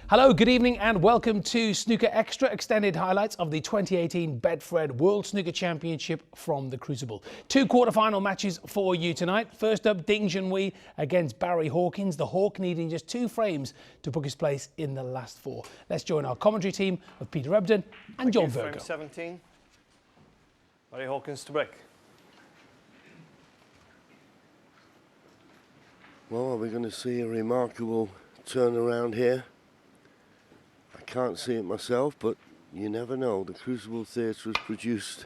Hello, good evening and welcome to Snooker Extra, extended highlights of the 2018 Betfred World Snooker Championship from the Crucible. Two quarter-final matches for you tonight. First up, Ding Junhui against Barry Hawkins, the Hawk needing just 2 frames to book his place in the last 4. Let's join our commentary team of Peter Ebden and John Virgo. Frame 17, Barry Hawkins to break. Well, are we going to see a remarkable turnaround here? I can't see it myself, but you never know. The Crucible Theatre has produced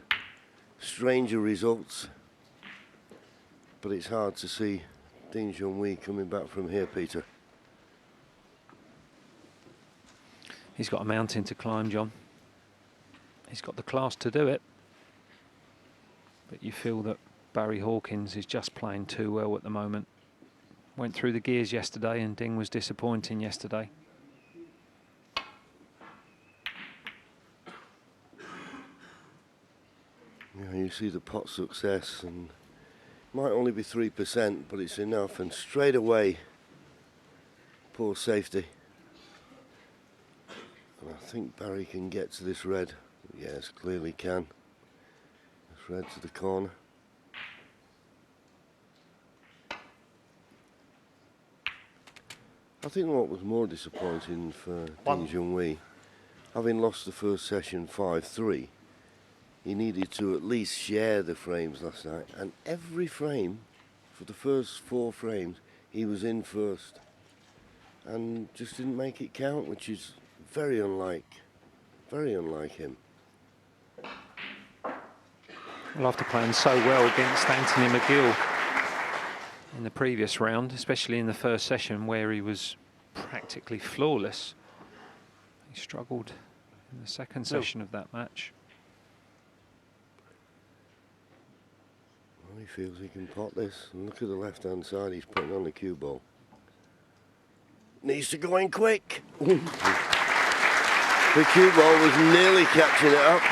stranger results, but it's hard to see Ding Junhui coming back from here, Peter. He's got a mountain to climb, John. He's got the class to do it, but you feel that Barry Hawkins is just playing too well at the moment. Went through the gears yesterday and Ding was disappointing yesterday. Yeah, you see the pot success, and might only be 3%, but it's enough. And straight away, poor safety. And I think Barry can get to this red. Yes, clearly can. This red to the corner. I think what was more disappointing for Ding Junhui, having lost the first session 5-3, he needed to at least share the frames last night, and every frame, for the first 4 frames, he was in first, and just didn't make it count, which is very unlike him. Well, after playing so well against Anthony McGill in the previous round, especially in the first session where he was practically flawless, he struggled in the second session of that match. Well, he feels he can pot this, and look at the left-hand side he's putting on the cue ball. Needs to go in quick. The cue ball was nearly catching it up.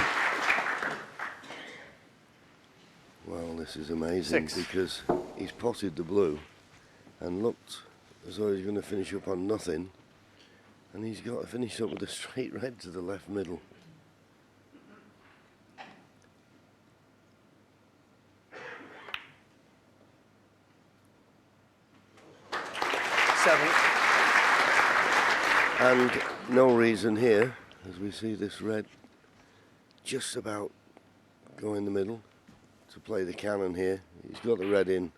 Well, this is amazing because he's potted the blue and looked as though he's going to finish up on nothing, and he's got to finish up with a straight red to the left middle. And no reason here, as we see this red just about go in the middle to play the cannon here. He's got the red in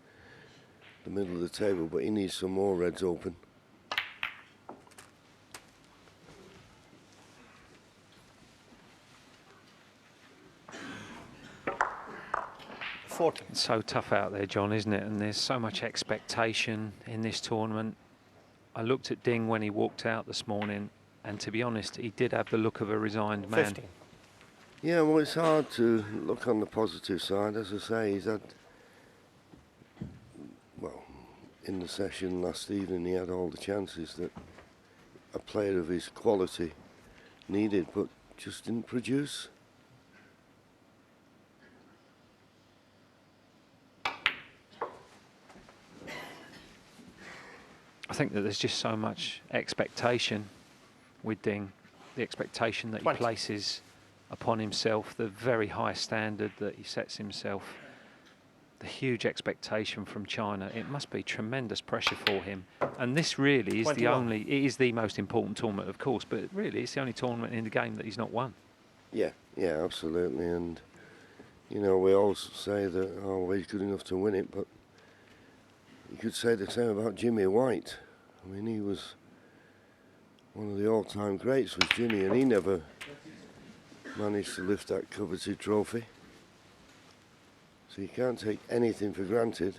the middle of the table, but he needs some more reds open. It's so tough out there, John, isn't it? And there's so much expectation in this tournament. I looked at Ding when he walked out this morning, and to be honest, he did have the look of a resigned man. 50. Yeah, well, it's hard to look on the positive side. As I say, he's had, well, in the session last evening, he had all the chances that a player of his quality needed, but just didn't produce. I think that there's just so much expectation with Ding. The expectation that he places upon himself, the very high standard that he sets himself, the huge expectation from China. It must be tremendous pressure for him. And this really is it is the most important tournament, of course, but really it's the only tournament in the game that he's not won. Yeah, absolutely. And, you know, we all say that, oh, well, he's good enough to win it, but you could say the same about Jimmy White. I mean, he was one of the all-time greats, was Jimmy, and he never managed to lift that coveted trophy. So you can't take anything for granted.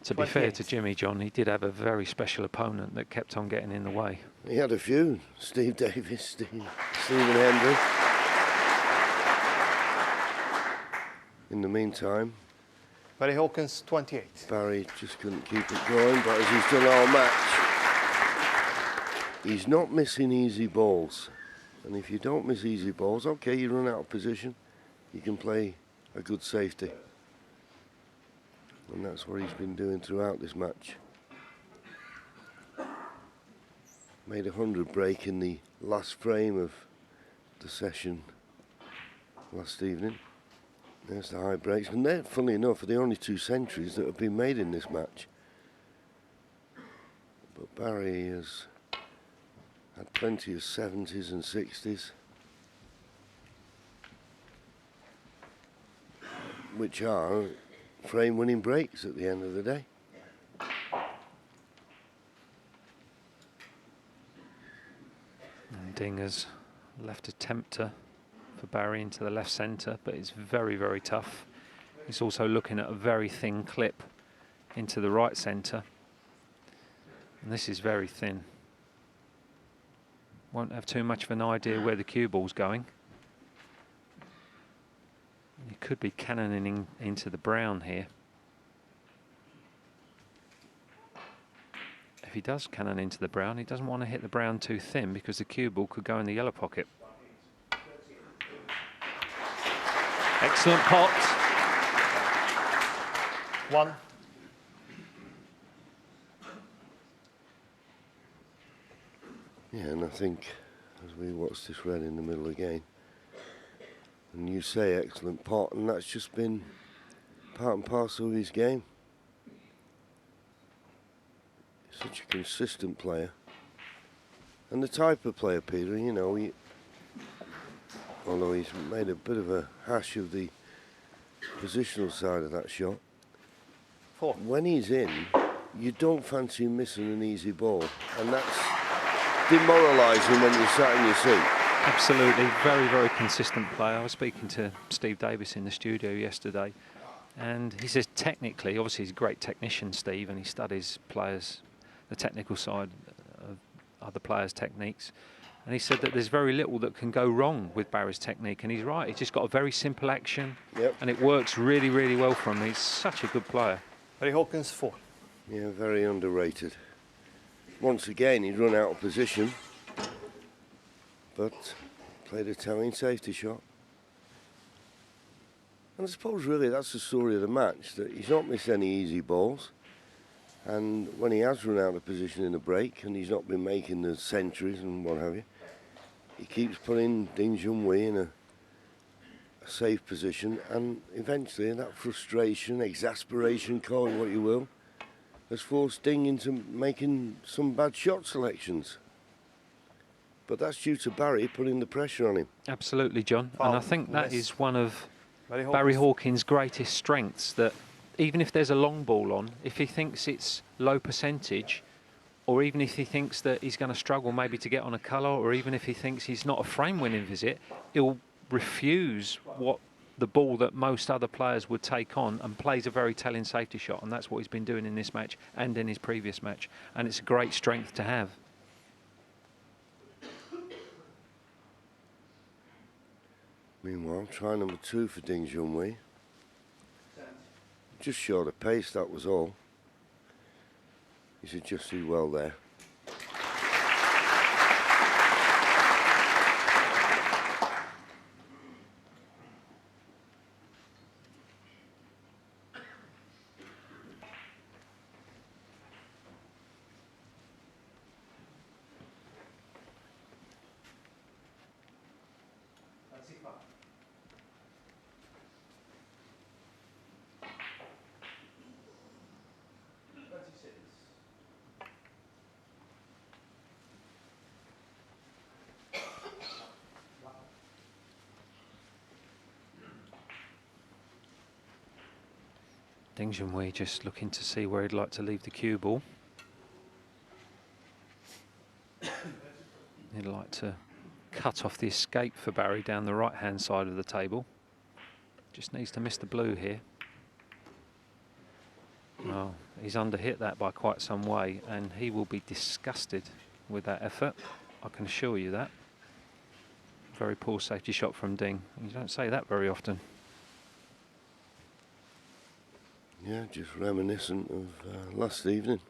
To be fair to Jimmy, John, he did have a very special opponent that kept on getting in the way. He had a few. Steve Davis, Stephen Hendry. In the meantime, Barry Hawkins, 28. Barry just couldn't keep it going, but as he's done all match, he's not missing easy balls. And if you don't miss easy balls, okay, you run out of position, you can play a good safety. And that's what he's been doing throughout this match. Made a 100 break in the last frame of the session last evening. There's the high breaks, and they're, funnily enough, are the only 2 centuries that have been made in this match. But Barry has had plenty of 70s and 60s, which are frame-winning breaks at the end of the day. And Ding has left a tempter for Barry into the left centre, but it's very, very tough. He's also looking at a very thin clip into the right centre, and this is very thin. Won't have too much of an idea where the cue ball's going. He could be cannoning into the brown here. If he does cannon into the brown, he doesn't want to hit the brown too thin because the cue ball could go in the yellow pocket. Excellent pot. 1. Yeah, and I think as we watch this red in the middle again, and you say excellent pot, and that's just been part and parcel of his game. He's such a consistent player. And the type of player, Peter, you know, although he's made a bit of a hash of the positional side of that shot, 4. when he's in, you don't fancy him missing an easy ball, and that's demoralising when you're sat in your seat. Absolutely, very, very consistent player. I was speaking to Steve Davis in the studio yesterday, and he says technically, obviously he's a great technician, Steve, and he studies players, the technical side of other players' techniques. And he said that there's very little that can go wrong with Barry's technique, and he's right. He's just got a very simple action, and it works really, really well for him. He's such a good player. Barry Hawkins, 4. Yeah, very underrated. Once again, he'd run out of position, but played a telling safety shot. And I suppose really that's the story of the match, that he's not missed any easy balls. And when he has run out of position in the break, and he's not been making the centuries and what have you, he keeps putting Ding Junhui in a safe position, and eventually that frustration, exasperation, call it what you will, has forced Ding into making some bad shot selections. But that's due to Barry putting the pressure on him. Absolutely, John. And I think that is one of Barry Hawkins' greatest strengths, that even if there's a long ball on, if he thinks it's low percentage, or even if he thinks that he's going to struggle maybe to get on a colour, or even if he thinks he's not a frame-winning visit, he'll refuse what the ball that most other players would take on and plays a very telling safety shot. And that's what he's been doing in this match and in his previous match. And it's a great strength to have. Meanwhile, try number 2 for Ding Junhui. Just short of pace, that was all. He's adjusted well there. Ding Junhui just looking to see where he'd like to leave the cue ball. He'd like to cut off the escape for Barry down the right-hand side of the table. Just needs to miss the blue here. Oh, he's underhit that by quite some way, and he will be disgusted with that effort. I can assure you that. Very poor safety shot from Ding. You don't say that very often. Yeah, just reminiscent of last evening.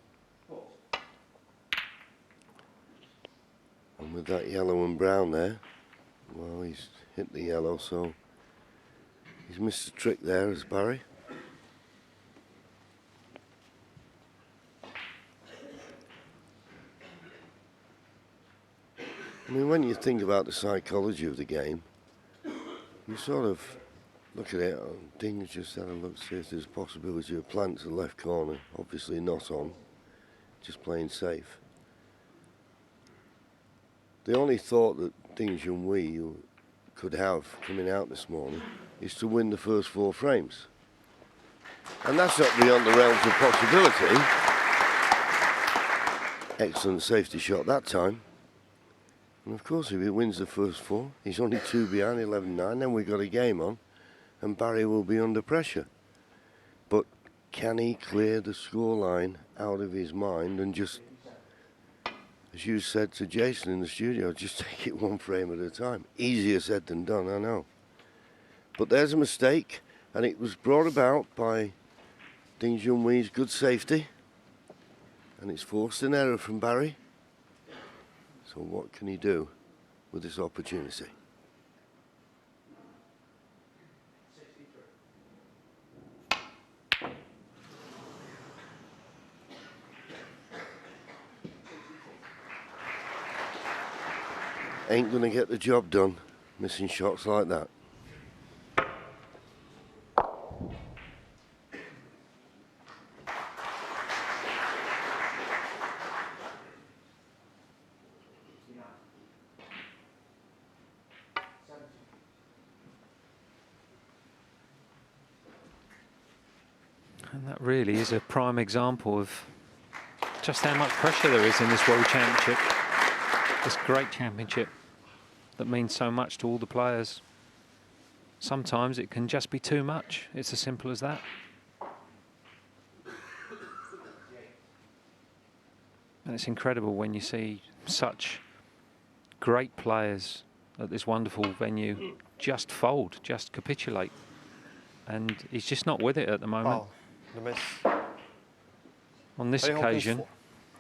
And with that yellow and brown there, well, he's hit the yellow, so he's missed a trick there as Barry. I mean, when you think about the psychology of the game, you sort of look at it, Ding's just had a look, see if there's a possibility of plant to the left corner. Obviously not on, just playing safe. The only thought that Ding Junhui could have coming out this morning is to win the first 4 frames. And that's not beyond the realms of possibility. Excellent safety shot that time. And of course, if he wins the first 4, he's only 2 behind, 11-9, then we've got a game on, and Barry will be under pressure. But can he clear the scoreline out of his mind and just, as you said to Jason in the studio, just take it 1 frame at a time? Easier said than done, I know. But there's a mistake, and it was brought about by Ding Junhui's good safety, and it's forced an error from Barry. So what can he do with this opportunity? Ain't gonna get the job done, missing shots like that. And that really is a prime example of just how much pressure there is in this World Championship. This great championship that means so much to all the players. Sometimes it can just be too much. It's as simple as that. And it's incredible when you see such great players at this wonderful venue just fold, just capitulate. And he's just not with it at the moment. Oh, the miss. On this Barry Hawkins occasion, 4.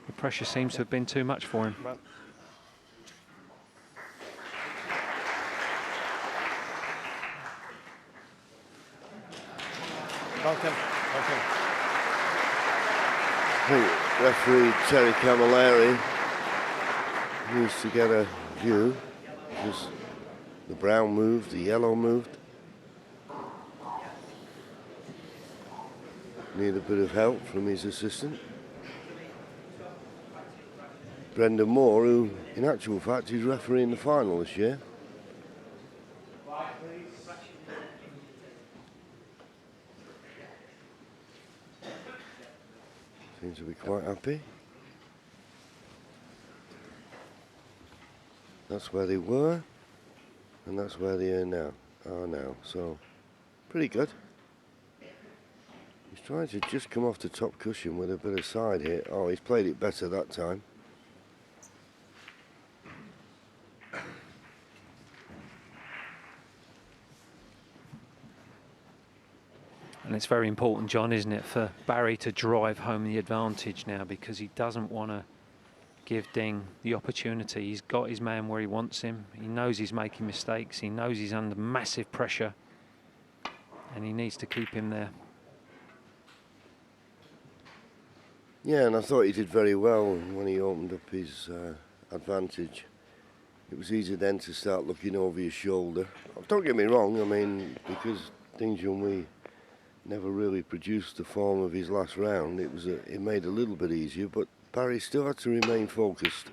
the pressure seems to have been too much for him. Well, Duncan. I think referee Terry Camilleri needs to get a view, because the brown moved, the yellow moved. Need a bit of help from his assistant. Brendan Moore, who in actual fact is refereeing the final this year. Seems to be quite happy. That's where they were, and that's where they are now. So pretty good. He's trying to just come off the top cushion with a bit of side hit. Oh, he's played it better that time. And it's very important, John, isn't it, for Barry to drive home the advantage now, because he doesn't want to give Ding the opportunity. He's got his man where he wants him. He knows he's making mistakes. He knows he's under massive pressure, and he needs to keep him there. Yeah, and I thought he did very well when he opened up his advantage. It was easy then to start looking over your shoulder. Don't get me wrong, I mean, because Ding Junhui never really produced the form of his last round, it made it a little bit easier, but Barry still had to remain focused.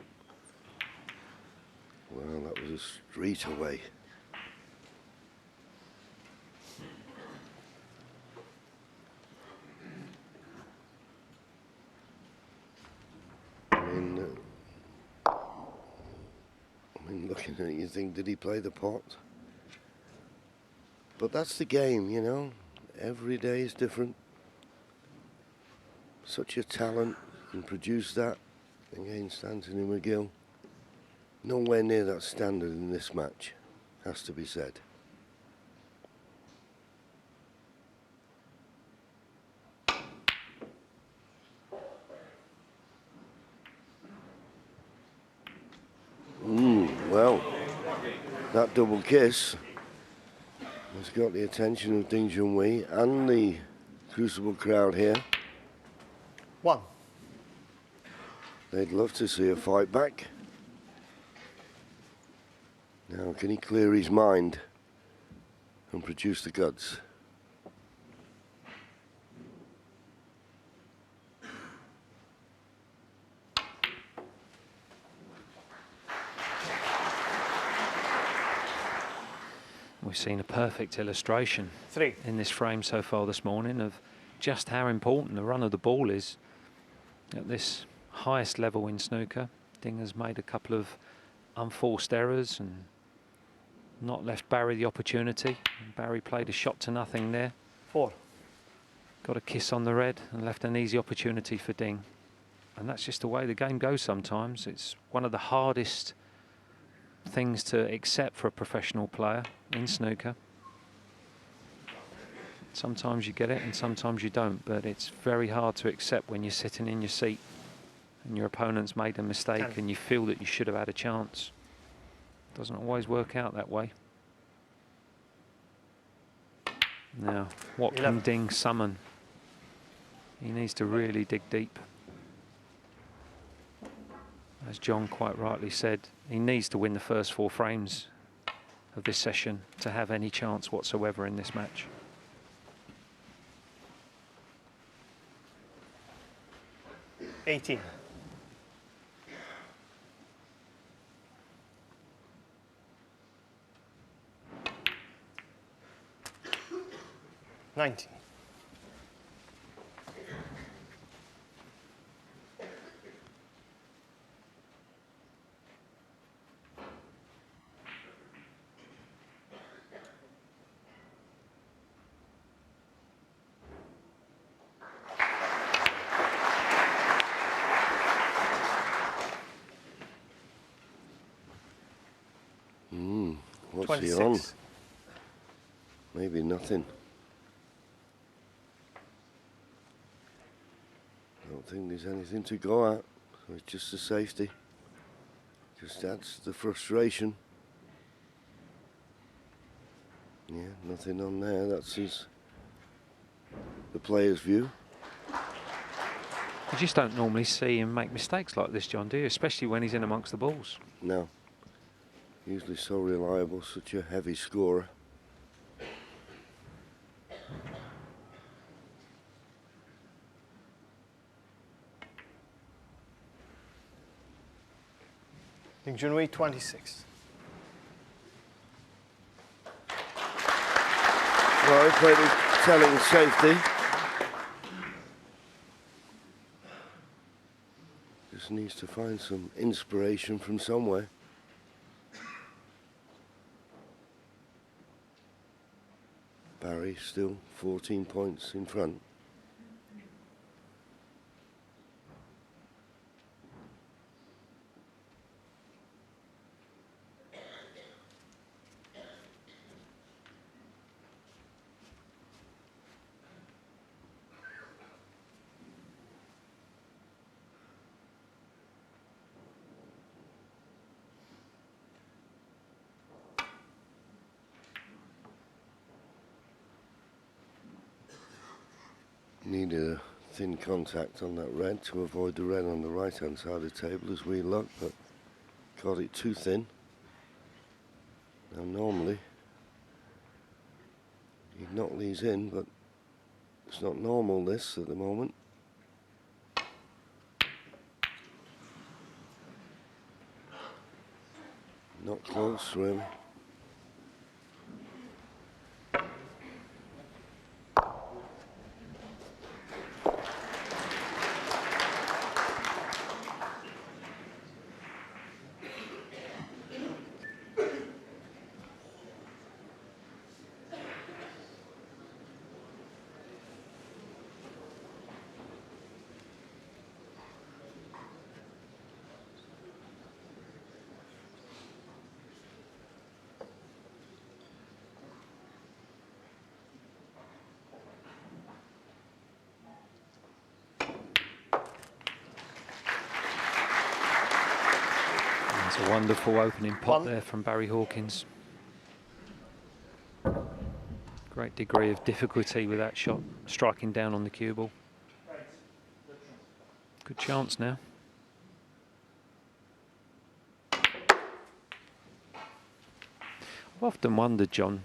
Well, that was a street away. I mean, looking at it, you think, did he play the pot? But that's the game, you know. Every day is different. Such a talent, and produce that against Anthony McGill. Nowhere near that standard in this match, has to be said. Well, that double kiss has got the attention of Ding Junhui and the Crucible crowd here. 1. They'd love to see a fight back. Now, can he clear his mind and produce the goods? We've seen a perfect illustration 3. in this frame so far this morning of just how important the run of the ball is at this highest level in snooker. Ding has made a couple of unforced errors and not left Barry the opportunity. Barry played a shot to nothing there. 4. Got a kiss on the red and left an easy opportunity for Ding. And that's just the way the game goes sometimes. It's one of the hardest things to accept for a professional player in snooker. Sometimes you get it and sometimes you don't, but it's very hard to accept when you're sitting in your seat and your opponent's made a mistake 10. and you feel that you should have had a chance. Doesn't always work out that way. Now, what 11. can Ding summon? He needs to really dig deep. As John quite rightly said, he needs to win the first 4 frames of this session to have any chance whatsoever in this match. $18. 19. What's he on? Maybe nothing. I don't think there's anything to go at. So it's just the safety. Just adds the frustration. Yeah, nothing on there. That's the player's view. You just don't normally see him make mistakes like this, John, do you? Especially when he's in amongst the balls. No. Usually so reliable, such a heavy scorer. Ding Junhui, 26. Well, he played with telling safety. Just needs to find some inspiration from somewhere. Barry still 14 points in front. Needed a thin contact on that red to avoid the red on the right hand side of the table as we look, but got it too thin. Now normally he'd knock these in, but it's not normal this at the moment. Not close really. It's a wonderful opening pot One. there from Barry Hawkins. Great degree of difficulty with that shot, striking down on the cue ball. Good chance now. I've often wondered, John,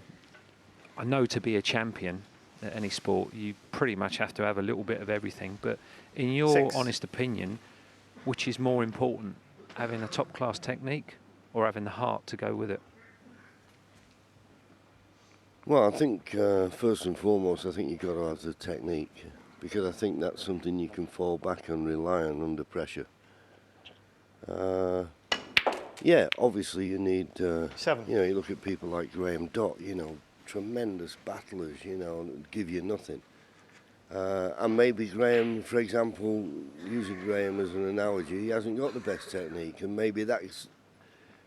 I know to be a champion at any sport, you pretty much have to have a little bit of everything, but in your 6. honest opinion, which is more important, having a top-class technique or having the heart to go with it? Well, I think first and foremost, I think you've got to have the technique, because I think that's something you can fall back and rely on under pressure. Yeah, obviously you need, 7. you know, you look at people like Graham Dott, you know, tremendous battlers, you know, and give you nothing. And maybe Graham, for example, using Graham as an analogy, he hasn't got the best technique, and maybe that's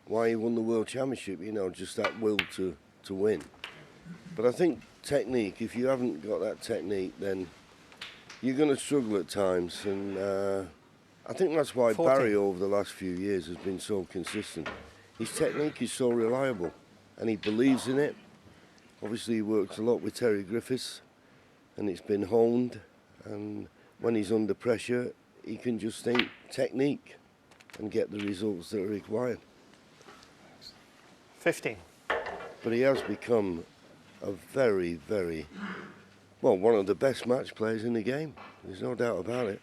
why he won the World Championship, you know, just that will to win. But I think technique, if you haven't got that technique, then you're going to struggle at times, and I think that's why 14. Barry over the last few years has been so consistent. His technique is so reliable, and he believes in it. Obviously he works a lot with Terry Griffiths, and it's been honed, and when he's under pressure, he can just think technique and get the results that are required. 15. But he has become a very, very, well, one of the best match players in the game. There's no doubt about it.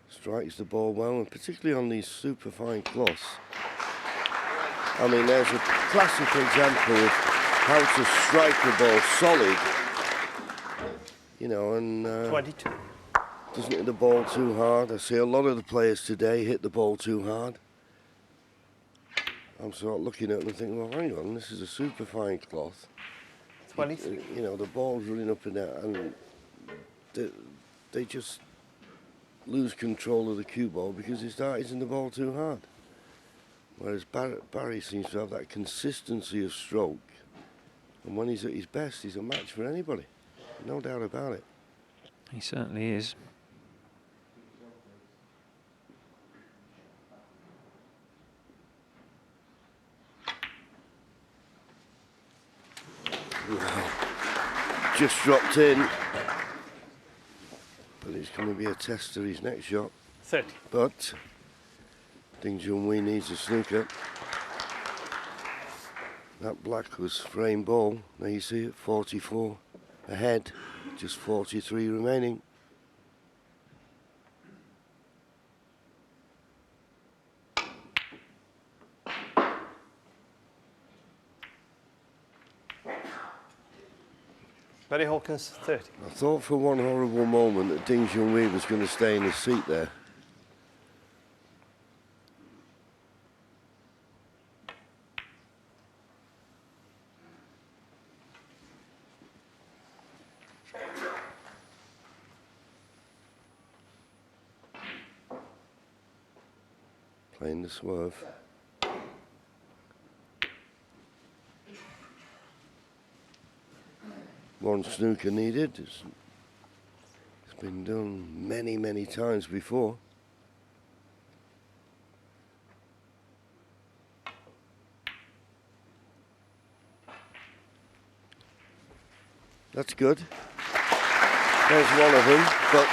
Strikes the ball well, and particularly on these super fine cloths. I mean, there's a classic example of how to strike the ball solid, you know, and 22. doesn't hit the ball too hard. I see a lot of the players today hit the ball too hard. I'm sort of looking at them and thinking, well, hang on, this is a super fine cloth. 23. You know, the ball's running up and down, and they just lose control of the cue ball because he started hitting the ball too hard. Whereas Barry seems to have that consistency of stroke, and when he's at his best, he's a match for anybody. No doubt about it. He certainly is. Just dropped in, but it's going to be a test of his next shot. 30. But Ding Junhui needs a snooker. That black was frame ball. There you see it, 44 ahead, just 43 remaining. Barry Hawkins, 30. I thought for one horrible moment that Ding Junhui was going to stay in his seat there. Playing the swerve. One snooker needed. It's been done many, many times before. That's good. There's one of them, but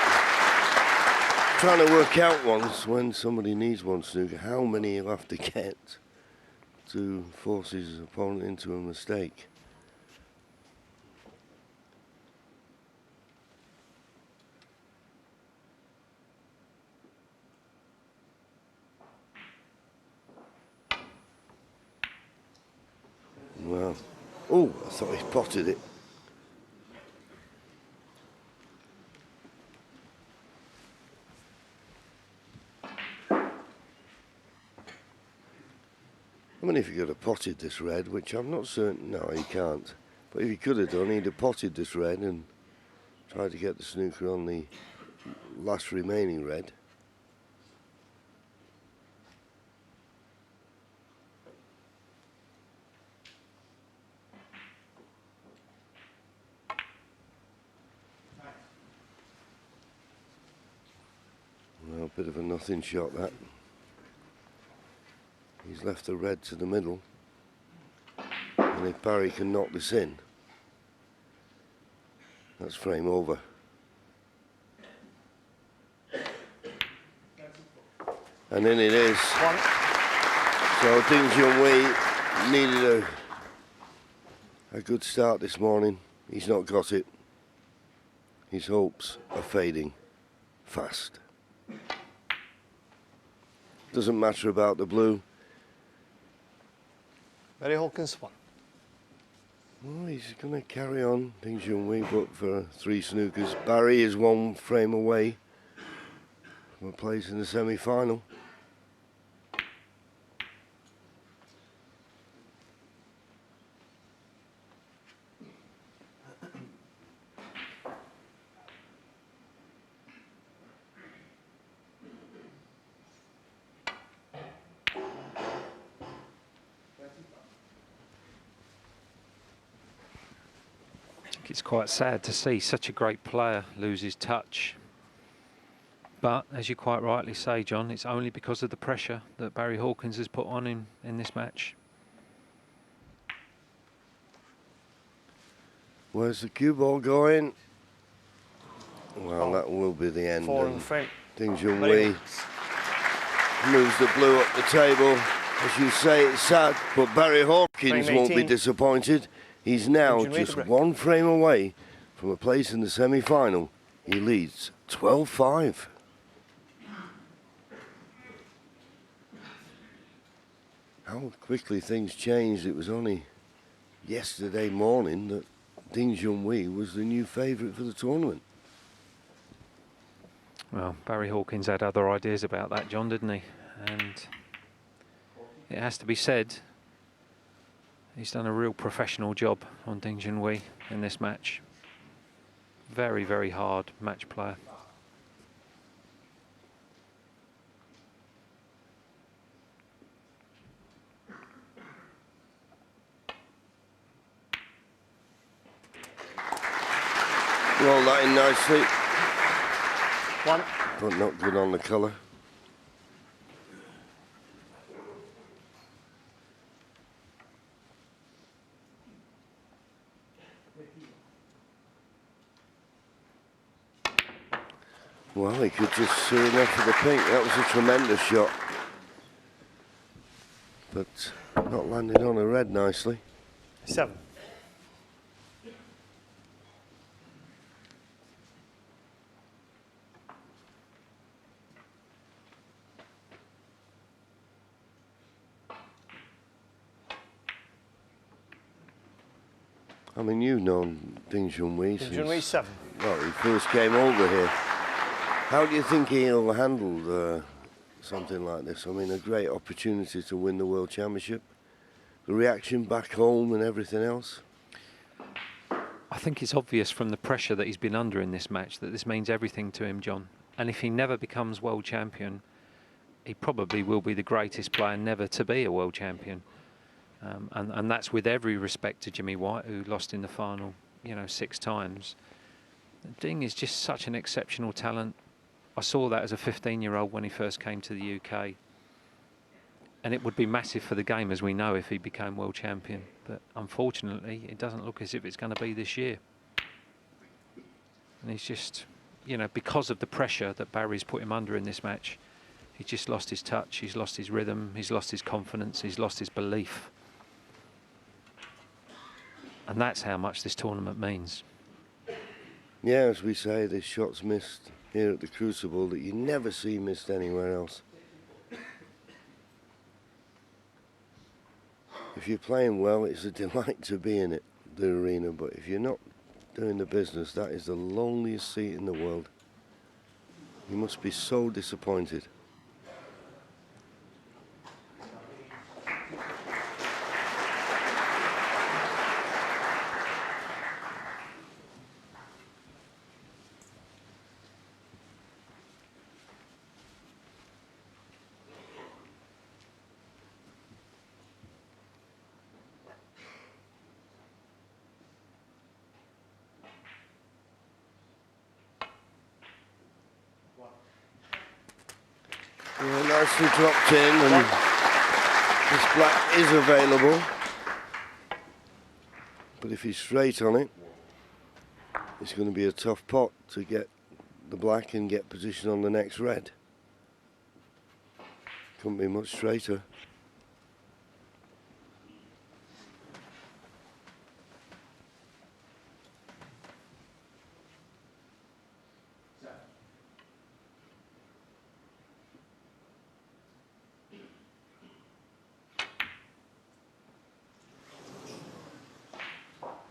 trying to work out once when somebody needs one snooker, how many he'll have to get to force his opponent into a mistake. Well, oh, I thought he potted it. I mean, if he could have potted this red, which I'm not certain, no, he can't. But if he could have done, he'd have potted this red and tried to get the snooker on the last remaining red. Well, a bit bit of a nothing shot, that. He's left the red to the middle. And if Barry can knock this in, that's frame over. And in it is. So Ding Junhui needed a good start this morning. He's not got it. His hopes are fading fast. Doesn't matter about the blue. Barry Hawkins 1. Well, he's going to carry on, Ding Junhui, but for 3 snookers. Barry is 1 frame away from a place in the semi-final. It's quite sad to see such a great player lose his touch. But as you quite rightly say, John, it's only because of the pressure that Barry Hawkins has put on him in this match. Where's the cue ball going? Well, that will be the end. 4 in the frame. Ding Junhui moves the blue up the table. As you say, it's sad, but Barry Hawkins won't be disappointed. He's now just 1 frame away from a place in the semi-final. He leads 12-5. How quickly things changed. It was only yesterday morning that Ding Junhui was the new favourite for the tournament. Well, Barry Hawkins had other ideas about that, John, didn't he? And it has to be said, he's done a real professional job on Ding Junhui in this match. Very, very hard match player. Roll that in nicely. 1. But not good on the colour. Well, he could just sue enough for the pink. That was a tremendous shot. But not landed on a red nicely. 7. I mean, you've known Ding Junhui Ding Junhui 7. Well, he first came over here. How do you think he'll handle something like this? I mean, a great opportunity to win the World Championship. The reaction back home and everything else. I think it's obvious from the pressure that he's been under in this match that this means everything to him, John. And if he never becomes world champion, he probably will be the greatest player never to be a world champion. And that's with every respect to Jimmy White, who lost in the final, 6 times. Ding is just such an exceptional talent. I saw that as a 15-year-old when he first came to the UK. And it would be massive for the game, as we know, if he became world champion. But unfortunately, it doesn't look as if it's going to be this year. And he's just, because of the pressure that Barry's put him under in this match, he's just lost his touch, he's lost his rhythm, he's lost his confidence, he's lost his belief. And that's how much this tournament means. Yeah, as we say, there's shots missed here at the Crucible that you never see missed anywhere else. If you're playing well, it's a delight to be in it, the arena, but if you're not doing the business, that is the loneliest seat in the world. You must be so disappointed. nicely dropped in, and this black is available. But if he's straight on it, it's going to be a tough pot to get the black and get position on the next red. Couldn't be much straighter.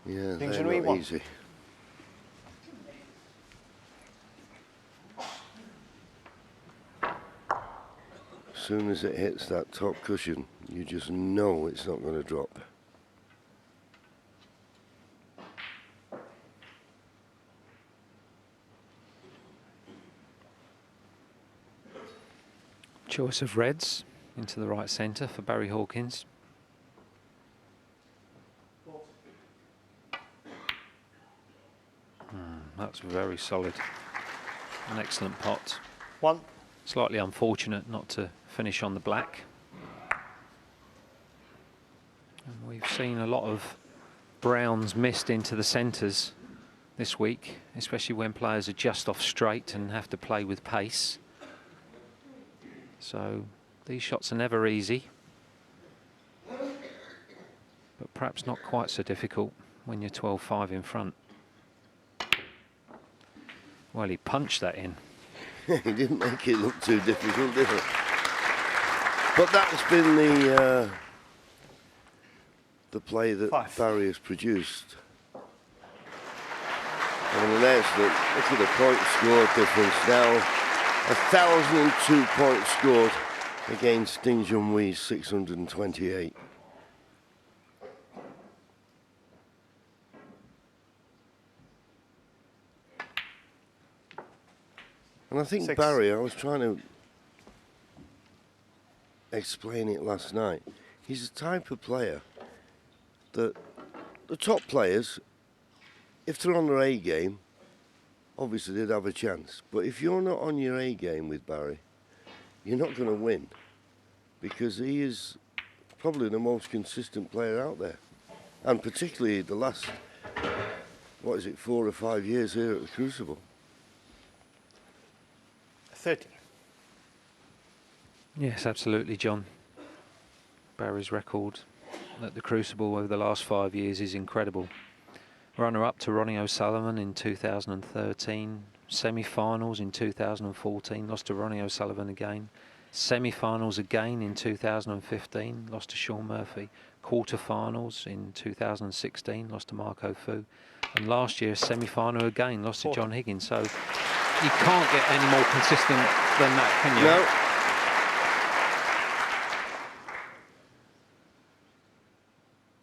Yeah, they're not easy. As soon as it hits that top cushion, you just know it's not going to drop. Choice of reds into the right centre for Barry Hawkins. That's very solid. An excellent pot. 1. Slightly unfortunate not to finish on the black. And we've seen a lot of browns missed into the centres this week, especially when players are just off straight and have to play with pace. So these shots are never easy, but perhaps not quite so difficult when you're 12-5 in front. Well, he punched that in. He didn't make it look too difficult, did he? But that's been the play that 5. Barry has produced. And an excellent, look at the point score difference now. 1,002 points scored against Ding Junhui's 628. And I think 6. Barry, I was trying to explain it last night. He's the type of player that the top players, if they're on their A game, obviously they'd have a chance. But if you're not on your A game with Barry, you're not going to win, because he is probably the most consistent player out there. And particularly the last, 4 or 5 years here at the Crucible. 30. Yes, absolutely, John. Barry's record at the Crucible over the last 5 years is incredible. Runner-up to Ronnie O'Sullivan in 2013, semi-finals in 2014, lost to Ronnie O'Sullivan again, semi-finals again in 2015, lost to Sean Murphy, quarter-finals in 2016, lost to Marco Fu, and last year semi-final again, lost to John Higgins. So you can't get any more consistent than that, can you? No.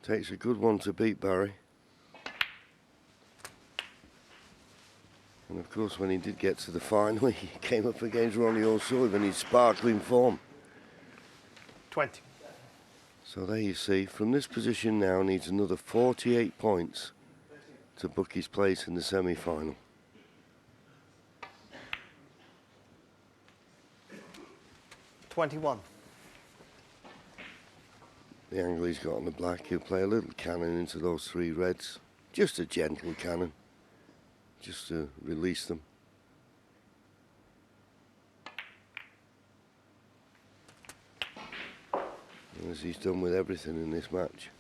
Takes a good one to beat Barry. And of course, when he did get to the final, he came up against Ronnie O'Sullivan in sparkling form. 20. So there you see, from this position now, needs another 48 points to book his place in the semi-final. $21. The angle he's got on the black, he'll play a little cannon into those 3 reds. Just a gentle cannon, just to release them. And as he's done with everything in this match.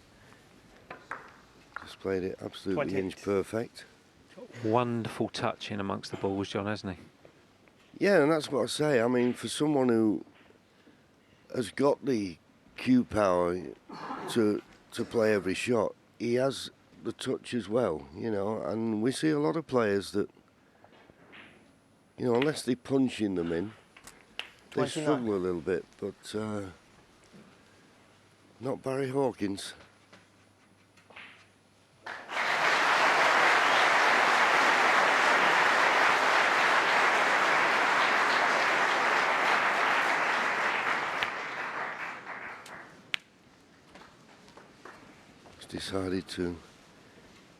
Just played it absolutely 28. inch perfect. Wonderful touch in amongst the balls, John, hasn't he? Yeah, and that's what I say. I mean, for someone who has got the cue power to play every shot, he has the touch as well, you know. And we see a lot of players that, you know, unless they're punching them in, they 29. struggle a little bit. But not Barry Hawkins. Decided to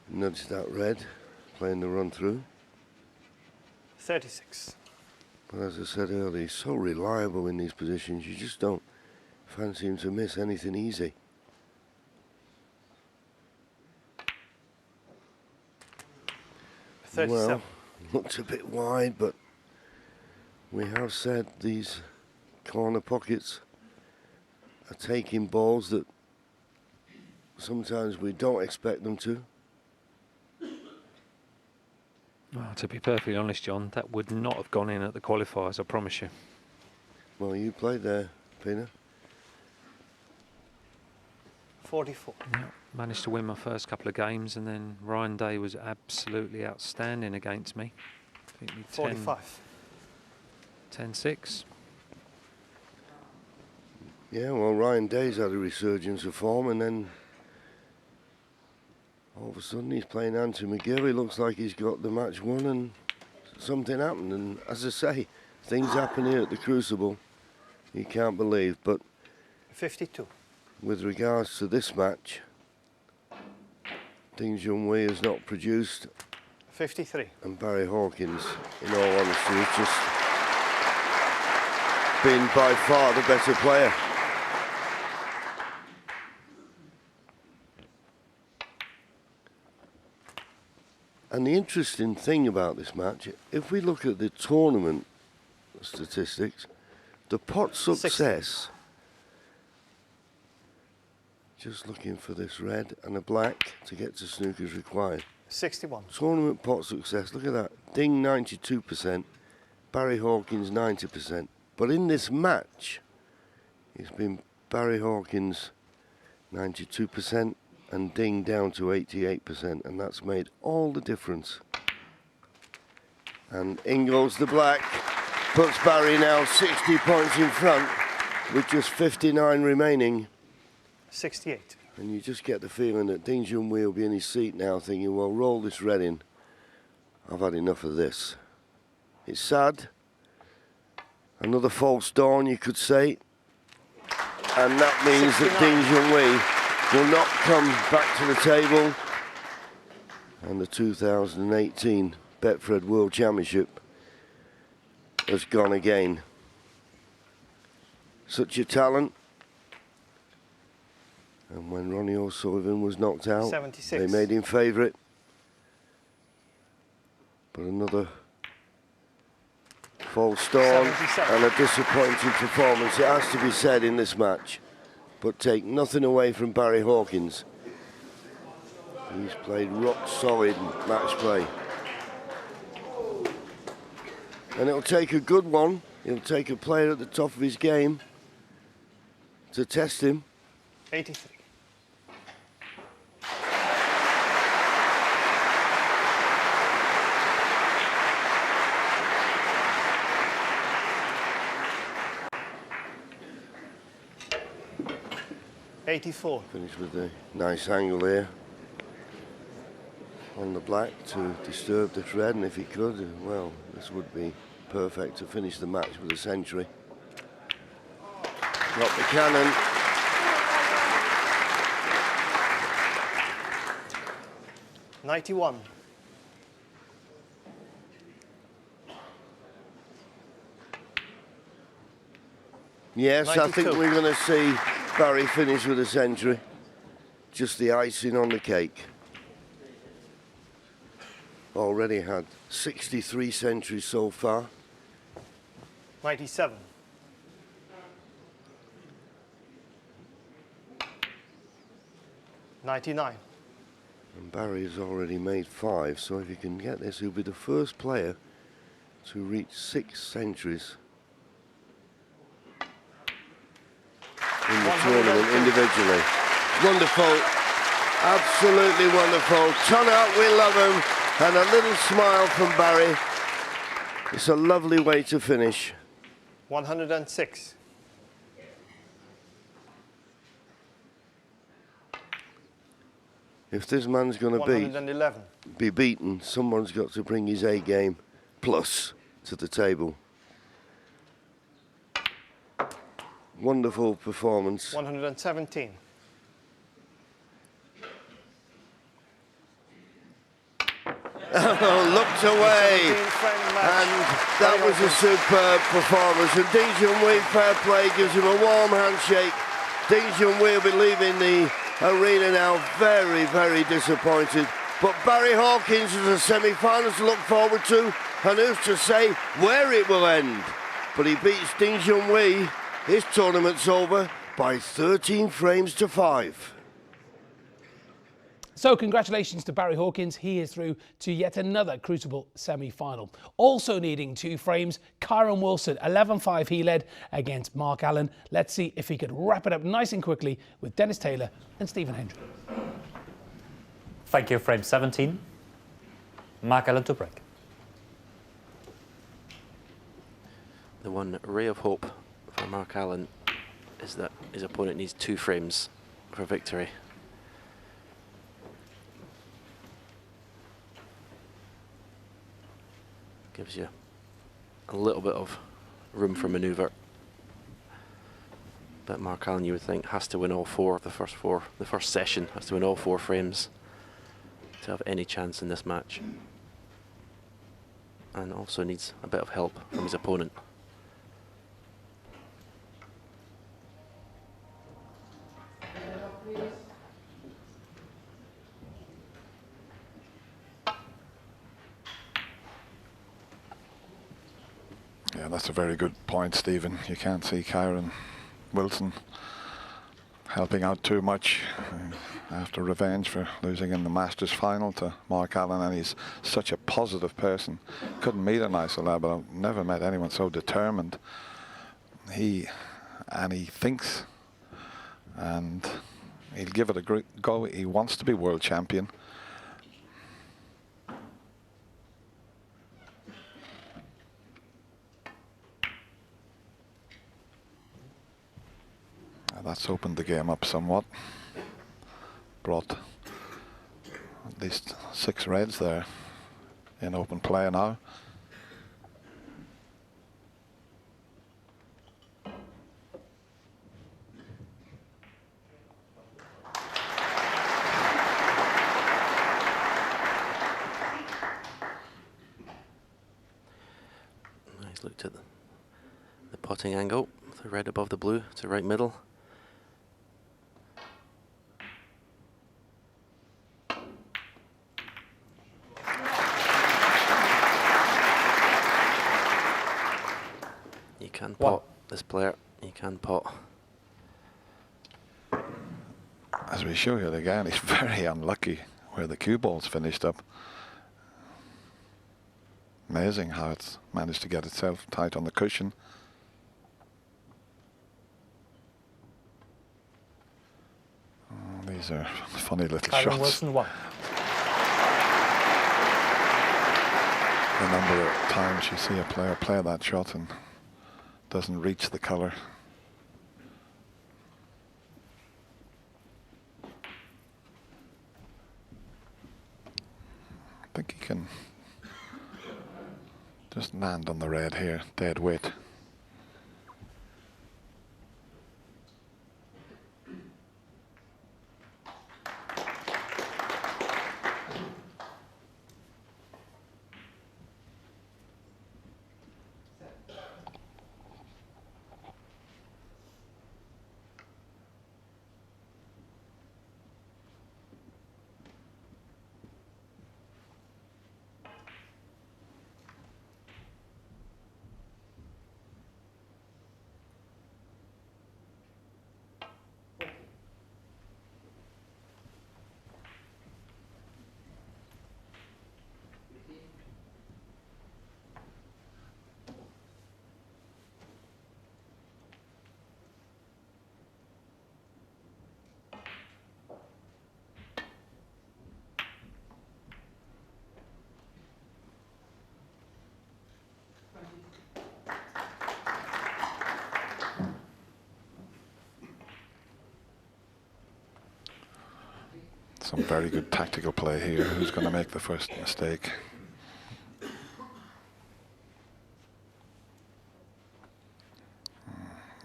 nudge that red, playing the run through. 36. But as I said earlier, he's so reliable in these positions, you just don't fancy him to miss anything easy. Well, looked a bit wide, but we have said these corner pockets are taking balls that sometimes we don't expect them to. Well, to be perfectly honest, John, that would not have gone in at the qualifiers, I promise you. Well, you played there, Pina. 44. Yeah, managed to win my first couple of games, and then Ryan Day was absolutely outstanding against me. Beat me 45. 10-6. Yeah, well, Ryan Day's had a resurgence of form, and then all of a sudden he's playing Anthony McGill. He looks like he's got the match won, and something happened. And as I say, things happen here at the Crucible you can't believe. But 52. with regards to this match, Ding Junhui has not produced, 53. and Barry Hawkins, in all honesty, has just been by far the better player. And the interesting thing about this match, if we look at the tournament statistics, the pot success, just looking for this red and a black to get to snooker is required. 61. Tournament pot success, look at that. Ding 92%, Barry Hawkins 90%. But in this match, it's been Barry Hawkins 92%, and Ding down to 88%, and that's made all the difference. And in goes the black, puts Barry now 60 points in front with just 59 remaining. 68. And you just get the feeling that Ding Junhui will be in his seat now thinking, well, roll this red in. I've had enough of this. It's sad. Another false dawn, you could say. And that means 69. that Ding Junhui will not come back to the table, and the 2018 Betfred World Championship has gone again. Such a talent, and when Ronnie O'Sullivan was knocked out, 76. they made him favourite. But another false dawn 77. and a disappointing performance, it has to be said, in this match. But take nothing away from Barry Hawkins. He's played rock solid match play. And it'll take a good one. It'll take a player at the top of his game to test him. 83. '84. Finish with a nice angle here on the black to disturb the red, and if he could, well, this would be perfect to finish the match with a century. Got the cannon. '91. Yes, I think 92. we're going to see Barry finish with a century. Just the icing on the cake. Already had 63 centuries so far. 97. '99. And Barry's already made 5, so if he can get this, he'll be the first player to reach 6 centuries in the tournament individually. Wonderful, absolutely wonderful. Turn out, we love him, and a little smile from Barry. It's a lovely way to finish. 106. If this man's going to 111. be beaten, someone's got to bring his A game plus to the table. Wonderful performance. 117. looked away, 17 frame match. and that was a superb performance. And Ding Junhui, fair play, gives him a warm handshake. Ding Junhui will be leaving the arena now very, very disappointed. But Barry Hawkins has a semi-final to look forward to, and who's to say where it will end? But he beats Ding Junhui. His tournament's over by 13 frames to 5. So congratulations to Barry Hawkins. He is through to yet another Crucible semi-final. Also needing 2 frames, Kyron Wilson, 11-5 he led against Mark Allen. Let's see if he could wrap it up nice and quickly with Dennis Taylor and Stephen Hendry. Thank you, frame 17. Mark Allen to break. The one ray of hope for Mark Allen is that his opponent needs 2 frames for victory. Gives you a little bit of room for manoeuvre. But Mark Allen, you would think, has to win all 4 of the first 4. The first session has to win all 4 frames to have any chance in this match. And also needs a bit of help from his opponent. Yeah, that's a very good point, Stephen. You can't see Kyron Wilson helping out too much after revenge for losing in the Masters final to Mark Allen, and he's such a positive person. Couldn't meet a nicer lad, but I've never met anyone so determined. He thinks, and he'll give it a great go. He wants to be world champion. That's opened the game up somewhat. Brought at least 6 reds there in open play now. Nice looked at the potting angle, the red above the blue to right middle. You can pot, this player, you can pot. As we show you again, he's very unlucky where the cue ball's finished up. Amazing how it's managed to get itself tight on the cushion. Oh, these are funny little Kyron shots. Wilson won. The number of times you see a player play that shot and doesn't reach the colour. I think he can just land on the red here, dead weight. Some very good tactical play here. Who's going to make the first mistake?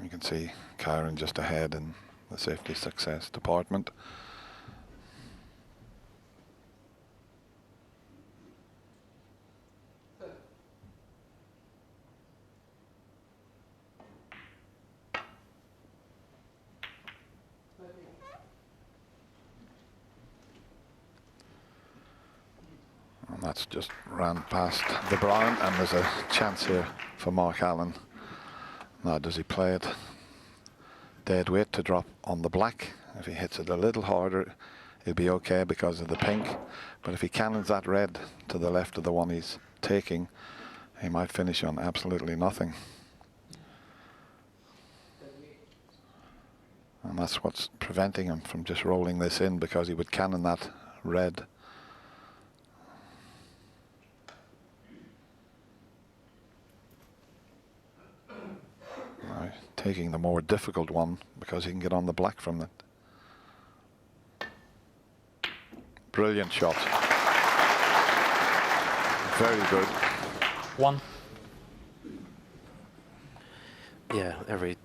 You can see Kyron just ahead in the safety success department. That's just ran past the brown, and there's a chance here for Mark Allen. Now, does he play it dead weight to drop on the black? If he hits it a little harder, he'll be okay because of the pink. But if he cannons that red to the left of the one he's taking, he might finish on absolutely nothing. And that's what's preventing him from just rolling this in, because he would cannon that red. Now, taking the more difficult one because he can get on the black from it. Brilliant shot. Very good. 1. Yeah, every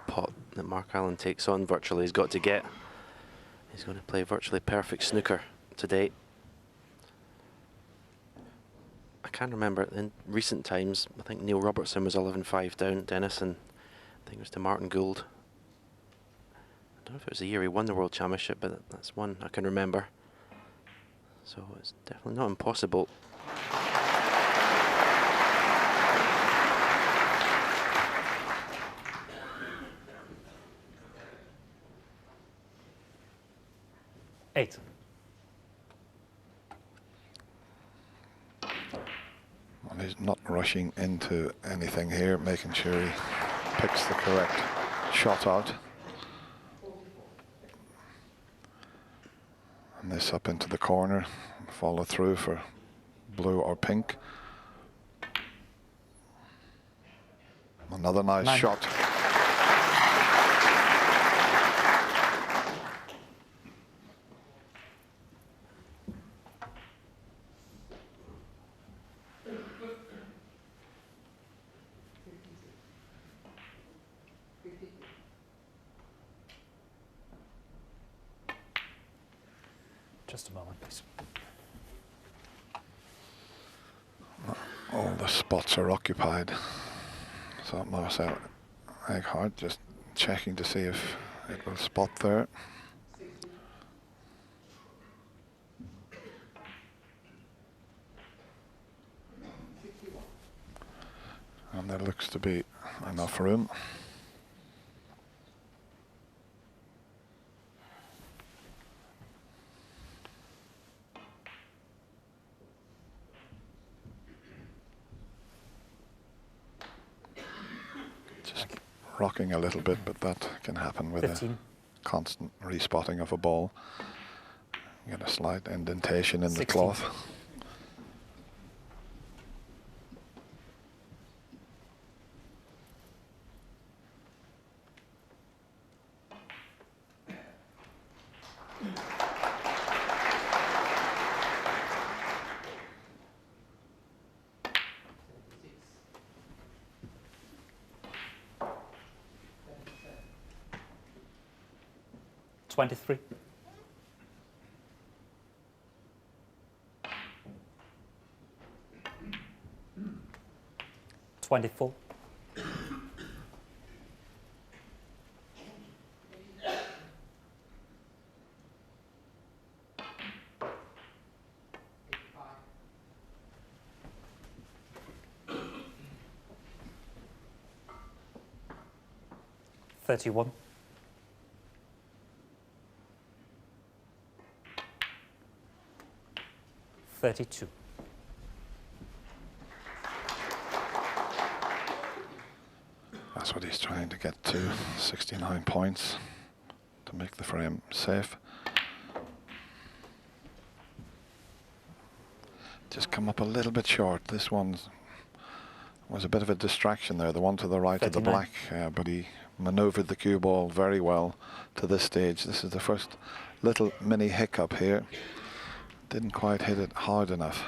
pot that Mark Allen takes on virtually he's got to get. He's going to play virtually perfect snooker today. I can't remember in recent times. I think Neil Robertson was 11-5 down at Dennis, and I think it was to Martin Gould. I don't know if it was the year he won the World Championship, but that's one I can remember. So it's definitely not impossible. Eight. Well, he's not rushing into anything here, making sure he picks the correct shot out. And this up into the corner, follow through for blue or pink. Another nice 9. shot. Just a moment, please. All the spots are occupied. So Marcel Egghardt just checking to see if it will spot there. And there looks to be enough room. Just rocking a little bit, but that can happen with 15. a constant respotting of a ball. Get a slight indentation in the 16. cloth. $23. 24. 31. 32. That's what he's trying to get to, 69 points to make the frame safe. Just come up a little bit short. This one was a bit of a distraction there, the one to the right 39. of the black, but he maneuvered the cue ball very well to this stage. This is the first little mini hiccup here. Didn't quite hit it hard enough.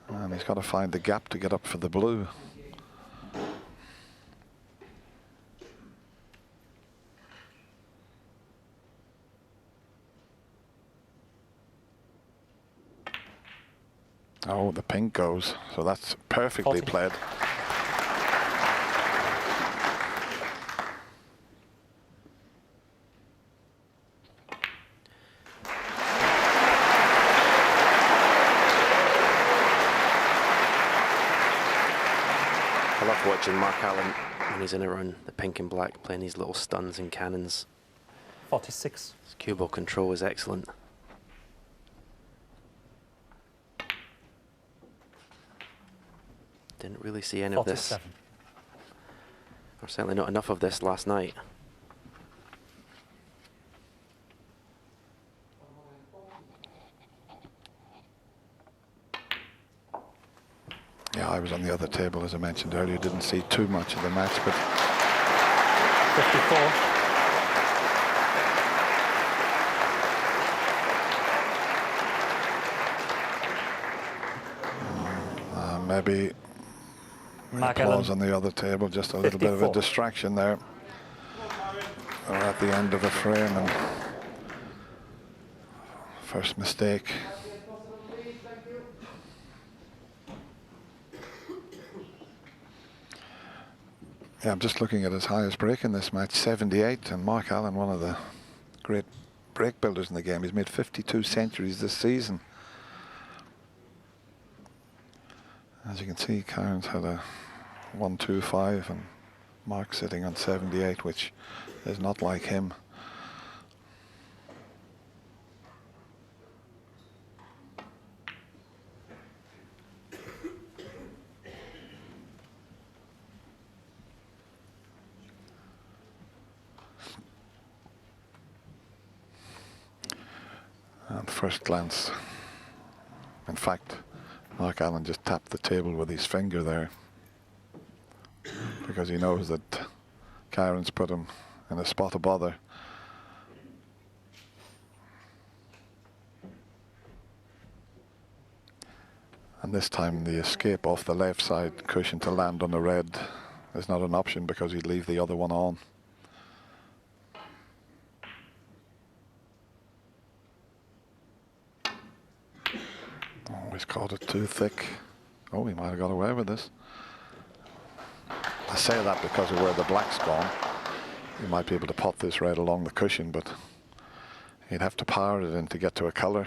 And he's got to find the gap to get up for the blue. Oh, the pink goes, so that's perfectly 40. played. watching Mark Allen when he's in around the pink and black, playing these little stuns and cannons. 46. His cue ball control is excellent. Didn't really see any of this, 47. or certainly not enough of this last night. Yeah, I was on the other table, as I mentioned earlier. Didn't see too much of the match, but 54. maybe Mark applause Allen. on the other table. Just a little bit of a 54. distraction there. We're at the end of a frame, and first mistake. Yeah, I'm just looking at his highest break in this match, 78, and Mark Allen, one of the great break builders in the game. He's made 52 centuries this season. As you can see, Kyron's had a 1-2-5, and Mark sitting on 78, which is not like him. At first glance, in fact, Mark Allen just tapped the table with his finger there, because he knows that Kyron's put him in a spot of bother. And this time the escape off the left side cushion to land on the red is not an option, because he'd leave the other one on. Oh, he's caught it too thick. Oh, he might have got away with this. I say that because of where the black's gone. He might be able to pot this red along the cushion, but he'd have to power it in to get to a colour.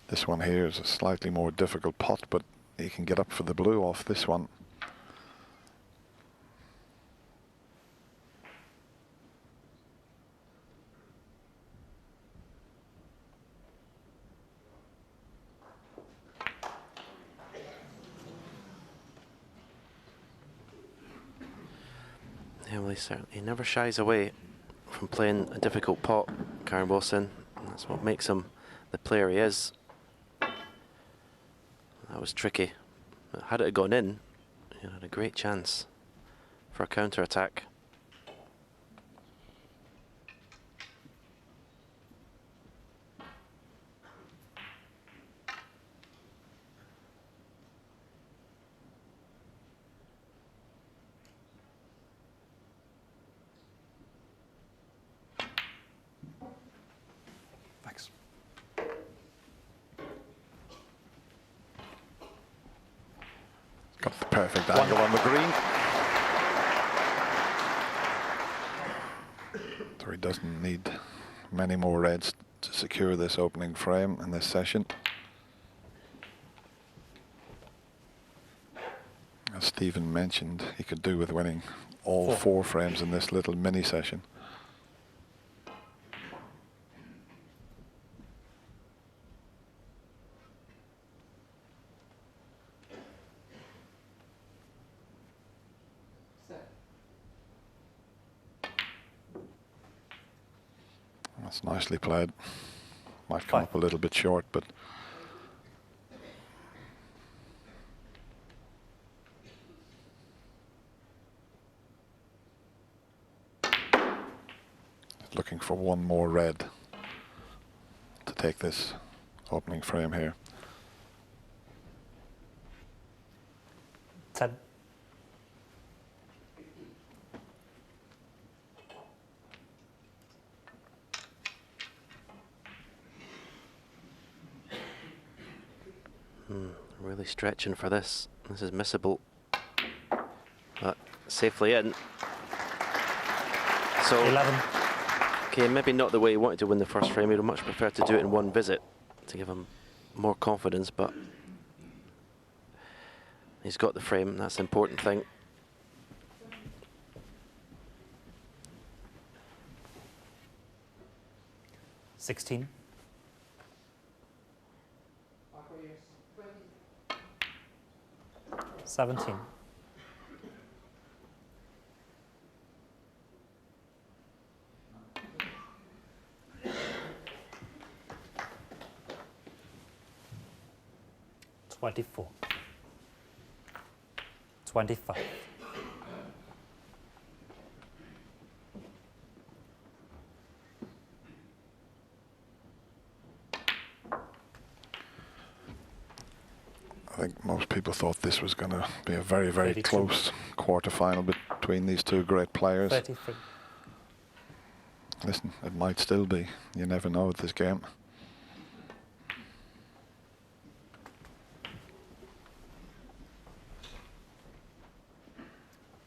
This one here is a slightly more difficult pot, but he can get up for the blue off this one. Yeah, well, he never shies away from playing a difficult pot, Kyron Wilson. That's what makes him the player he is. That was tricky. But had it gone in, he had a great chance for a counter-attack. Thanks. Got the perfect angle on the green. So he doesn't need many more reds to secure this opening frame in this session. As Stephen mentioned, he could do with winning all four frames in this little mini session. That's nicely played. Might come up a little bit short, but looking for one more red to take this opening frame here. 10. Really stretching for this. This is missable, but safely in. So 11. okay, maybe not the way he wanted to win the first frame. He'd much prefer to do it in one visit to give him more confidence, but he's got the frame, that's the important thing. $16. 17. 24. 25. I think most people thought this was going to be a very, very 32. close quarter-final between these two great players. 33. Listen, it might still be. You never know with this game.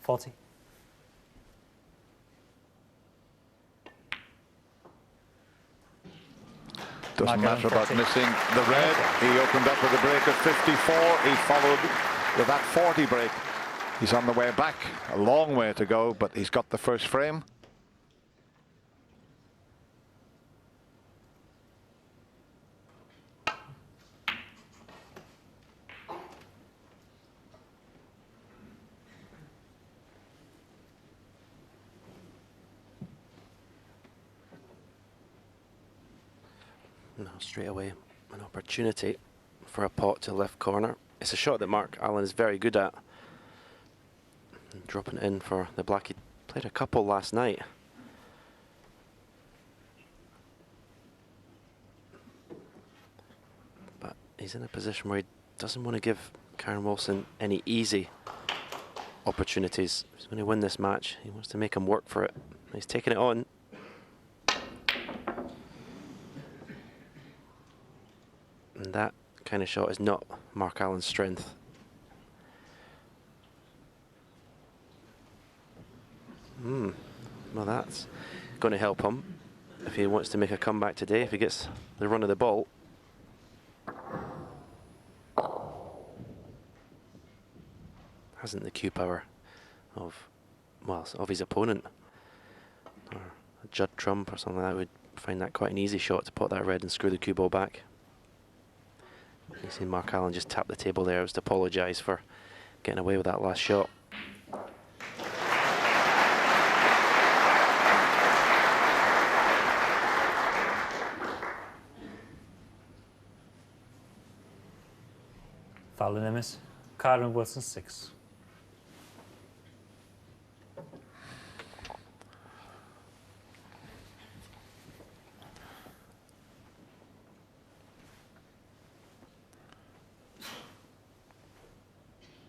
40. Doesn't Mark matter about 40. missing the red. He opened up with a break of 54. He followed with that 40 break. He's on the way back. A long way to go, but he's got the first frame. Now straight away an opportunity for a pot to left corner. It's a shot that Mark Allen is very good at. And dropping it in for the black. He played a couple last night. But he's in a position where he doesn't want to give Karen Wilson any easy opportunities. He's going to win this match. He wants to make him work for it. He's taking it on. And that kind of shot is not Mark Allen's strength. Well, that's going to help him if he wants to make a comeback today, if he gets the run of the ball. Hasn't the cue power of, well, of his opponent. Or a Judd Trump or something like that would find that quite an easy shot to pot that red and screw the cue ball back. You see Mark Allen just tap the table there as to apologise for getting away with that last shot. Foul limit. Karen Wilson 6.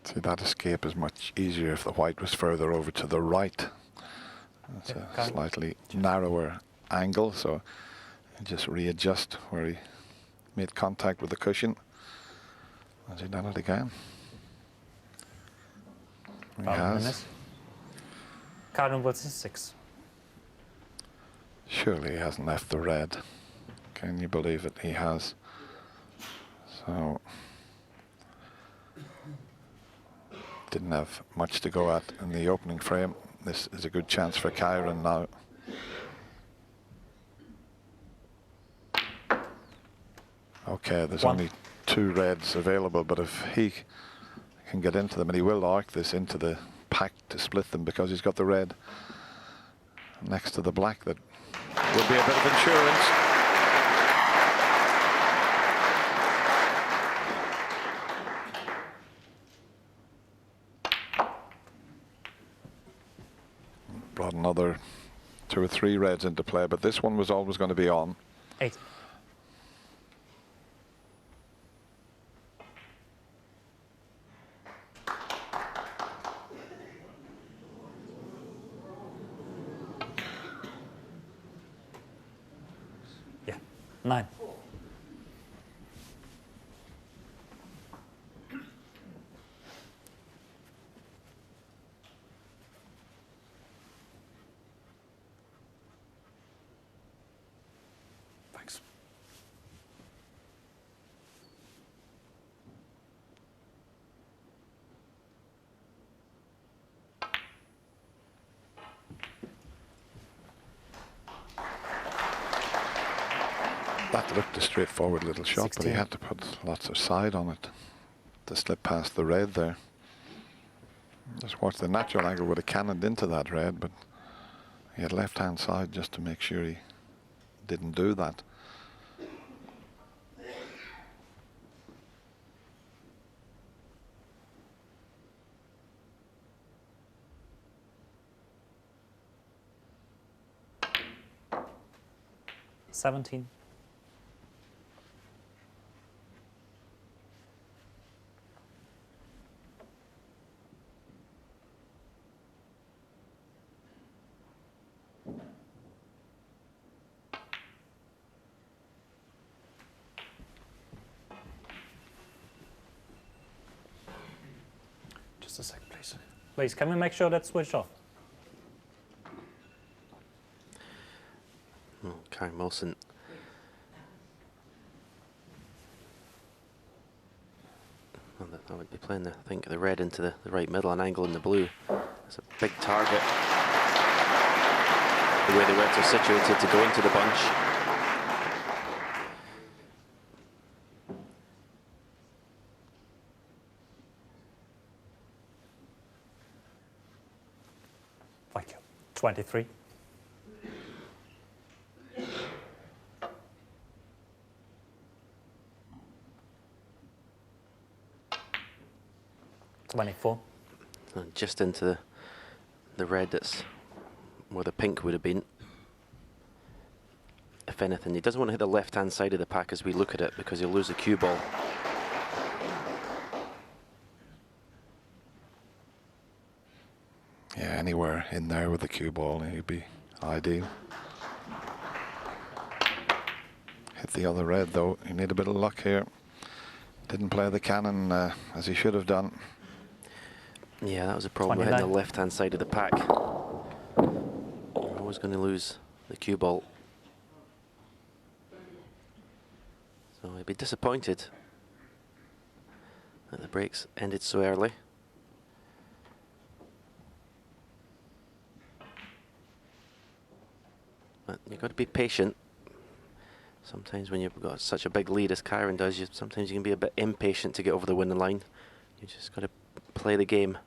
See, that escape is much easier if the white was further over to the right. That's a slightly narrower angle, so you just readjust where he made contact with the cushion. Has he done it again? He Foul has. limit. Karen Wilson 6. Surely he hasn't left the red. Can you believe it? He has. So didn't have much to go at in the opening frame. This is a good chance for Kyron now. Okay, there's only 2 reds available, but if he can get into them, and he will arc this into the pack to split them because he's got the red next to the black, that would be a bit of insurance. Brought another 2 or 3 reds into play, but this one was always going to be on. 8. Yeah. 9. That looked a straightforward little shot, 16. but he had to put lots of side on it to slip past the red there. Just watch the natural angle would have cannoned into that red, but he had left-hand side just to make sure he didn't do that. $17. Just a sec, please. Please, can we make sure that's switched off? Karen Wilson. Well, that would be playing, I think, the red into the right middle and angle in the blue. It's a big target. The way the reds are situated to go into the bunch. Thank you. 23. $24. And just into the red that's where the pink would have been. If anything, he doesn't want to hit the left-hand side of the pack as we look at it because he'll lose the cue ball. Yeah, anywhere in there with the cue ball, he'd be ideal. Hit the other red though. You need a bit of luck here. Didn't play the cannon as he should have done. Yeah, that was a problem with hitting the left-hand side of the pack. You're always going to lose the cue ball. So he'd be disappointed that the breaks ended so early. But you've got to be patient. Sometimes when you've got such a big lead as Kyron does, sometimes you can be a bit impatient to get over the winning line. You just got to play the game.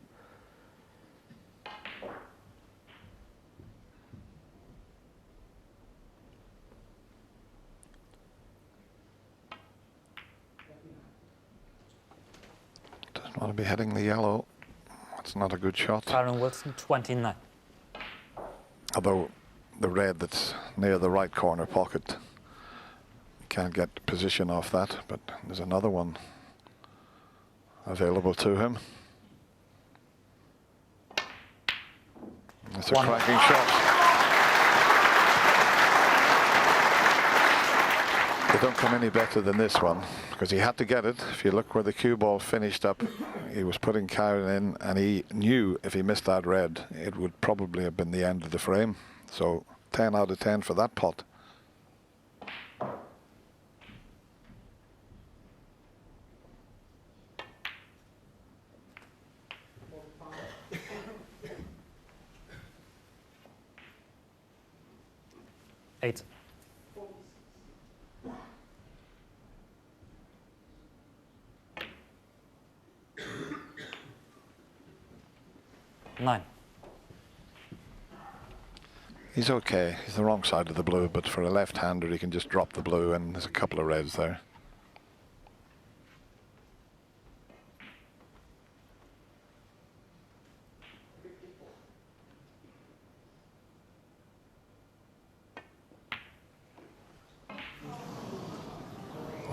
Doesn't want to be hitting the yellow. That's not a good shot. Karen Wilson, 29. Although the red that's near the right corner pocket, can't get position off that, but there's another one available to him. It's a cracking shot. They don't come any better than this one because he had to get it. If you look where the cue ball finished up, he was putting Kyron in, and he knew if he missed that red, it would probably have been the end of the frame. So 10 out of 10 for that pot. Eight. Nine. He's okay. He's the wrong side of the blue, but for a left-hander, he can just drop the blue, and there's a couple of reds there.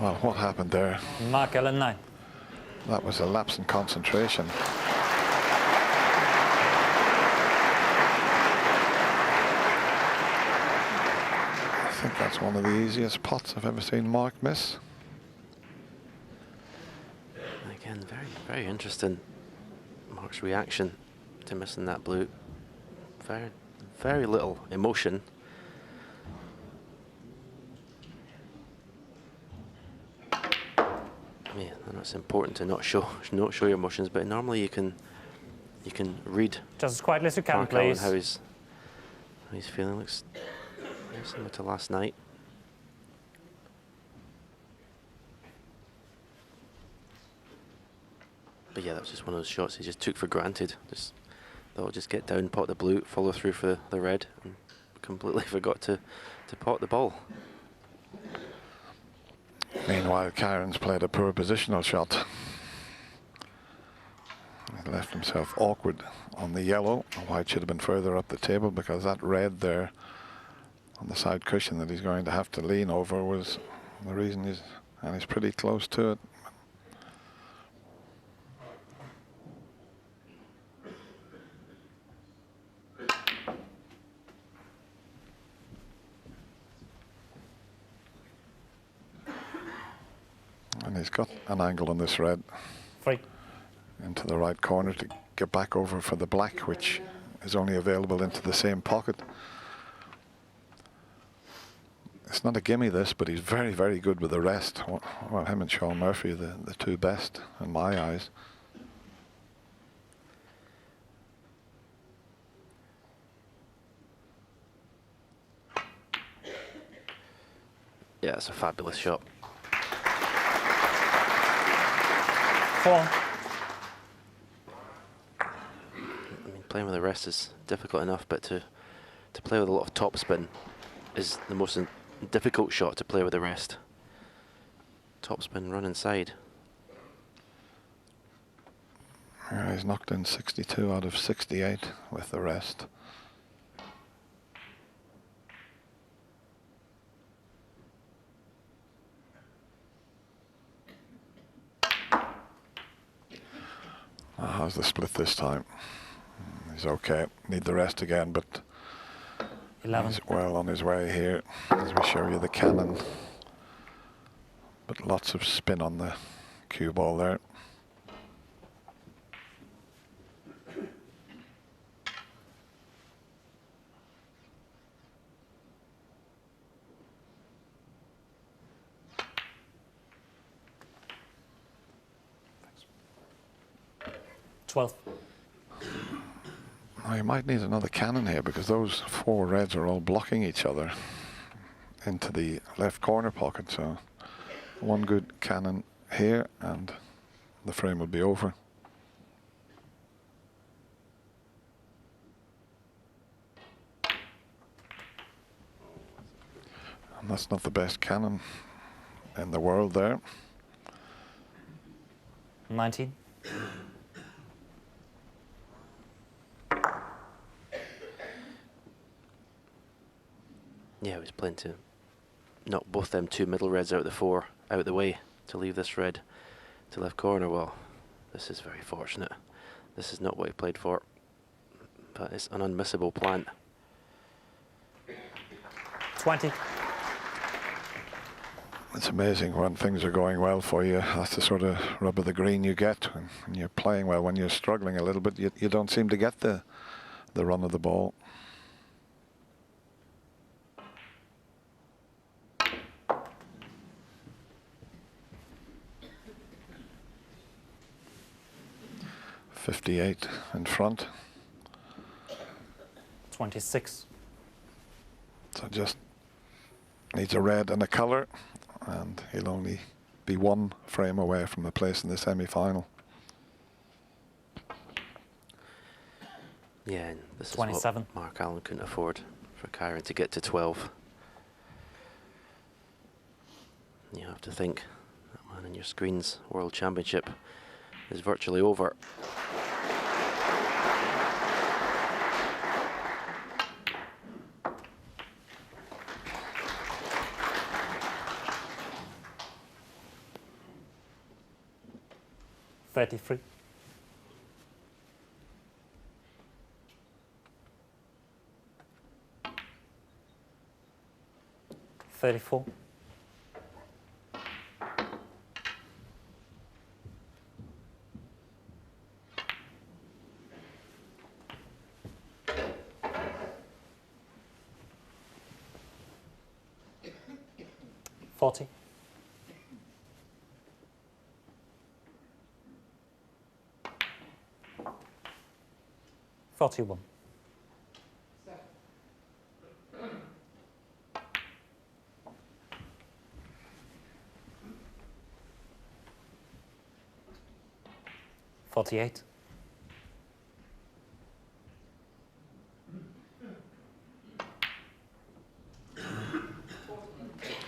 Well, what happened there? Mark Allen, 9. That was a lapse in concentration. I think that's one of the easiest pots I've ever seen Mark miss. Again, very, very interesting. Mark's reaction to missing that blue. Very, very little emotion. Yeah, and it's important to not show your emotions, but normally you can read Just as quietly as you can, Mark Allen, please. how he's feeling. Looks very similar to last night. But yeah, that was just one of those shots he just took for granted. Just thought, just get down, pot the blue, follow through for the red, and completely forgot to pot the ball. Meanwhile, Kyron's played a poor positional shot. He left himself awkward on the yellow. White should have been further up the table, because that red there on the side cushion that he's going to have to lean over was the reason he's pretty close to it. And he's got an angle on this red 3. into the right corner to get back over for the black, which is only available into the same pocket. It's not a gimme, this, but he's very, very good with the rest. Well, him and Sean Murphy, the two best in my eyes. Yeah, it's a fabulous shot. 4. I mean, playing with the rest is difficult enough, but to play with a lot of topspin is the most difficult shot to play with the rest. Topspin, run inside. Yeah, he's knocked in 62 out of 68 with the rest. How's the split this time? He's okay. Need the rest again, but 11. he's well on his way here as we show you the cannon. But lots of spin on the cue ball there. Thanks. 12. Now you might need another cannon here, because those 4 reds are all blocking each other into the left corner pocket. So one good cannon here and the frame will be over. And that's not the best cannon in the world there. 19. Yeah, he was playing to knock both them 2 middle reds out of the 4 out of the way to leave this red to left corner. Well, this is very fortunate. This is not what he played for, but it's an unmissable plant. 20. It's amazing when things are going well for you. That's the sort of rub of the green you get when you're playing well. When you're struggling a little bit, you don't seem to get the run of the ball. .58 in front. 26. So just needs a red and a colour, and he'll only be 1 frame away from a place in the semi-final. Yeah, and this 27. is what Mark Allen couldn't afford, for Kyron to get to 12. You have to think that man in your screen's World Championship is virtually over. .33. 34. 40. 41. 42. 48.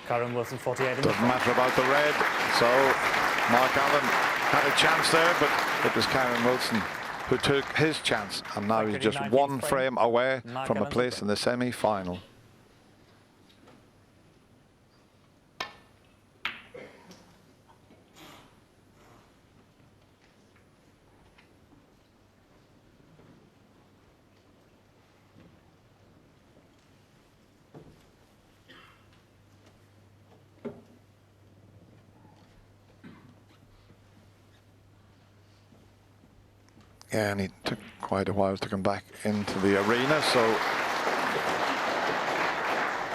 Karen Wilson 48 in the Doesn't matter about the red. So Mark Allen had a chance there, but it was Karen Wilson who took his chance, and now he's just 1 frame away from a place in the semi-final. Yeah, and he took quite a while to come back into the arena, so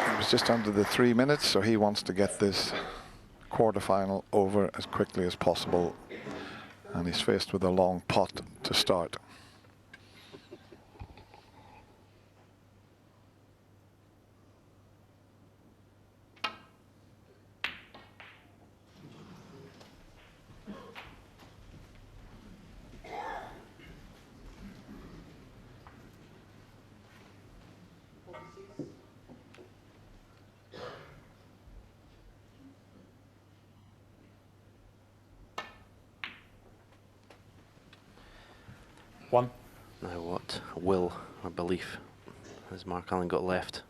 it was just under the 3 minutes, so he wants to get this quarterfinal over as quickly as possible, and he's faced with a long pot to start. One. Now what will or belief has Mark Allen got left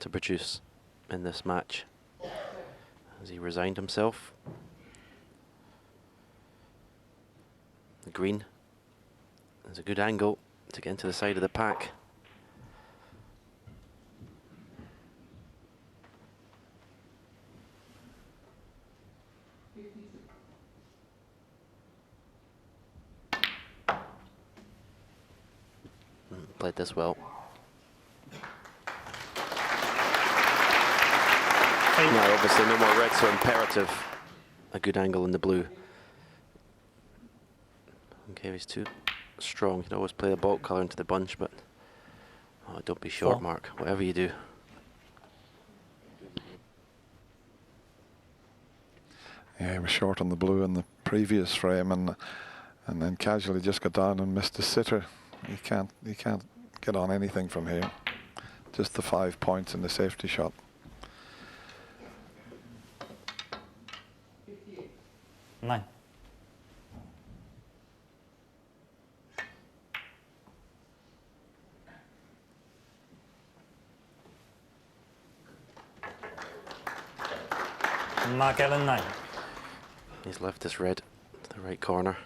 to produce in this match? Has he resigned himself? The green. There's a good angle to get into the side of the pack. Played this well. Now obviously no more red, so imperative a good angle in the blue. Okay, he's too strong. You can always play the bulk colour into the bunch, but oh, don't be short, Mark. Whatever you do. Yeah, he was short on the blue in the previous frame, and then casually just got down and missed the sitter. He can't get on anything from here. Just the 5 points in the safety shot. Nine. Mark Allen 9. He's left this red to the right corner.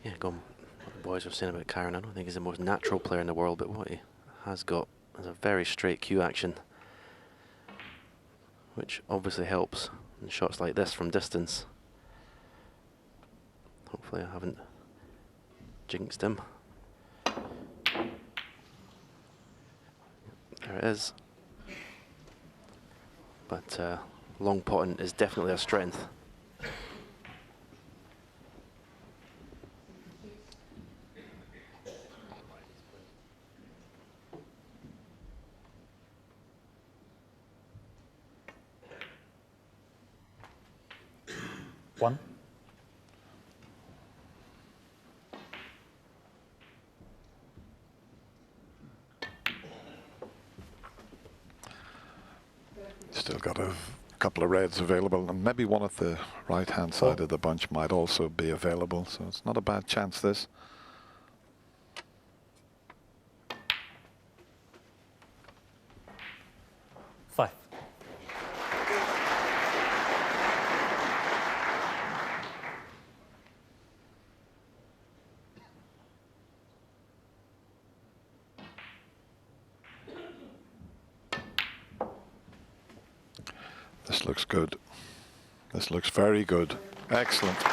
Yeah, what the boys have saying about Kyron, I don't think he's the most natural player in the world, but what he has got is a very straight cue action, which obviously helps in shots like this from distance. Hopefully I haven't jinxed him. There it is. But long potting is definitely a strength. One. Still got a couple of reds available, and maybe one at the right-hand side of the bunch might also be available, so it's not a bad chance, this. Five. This looks good. This looks very good. Excellent. 8.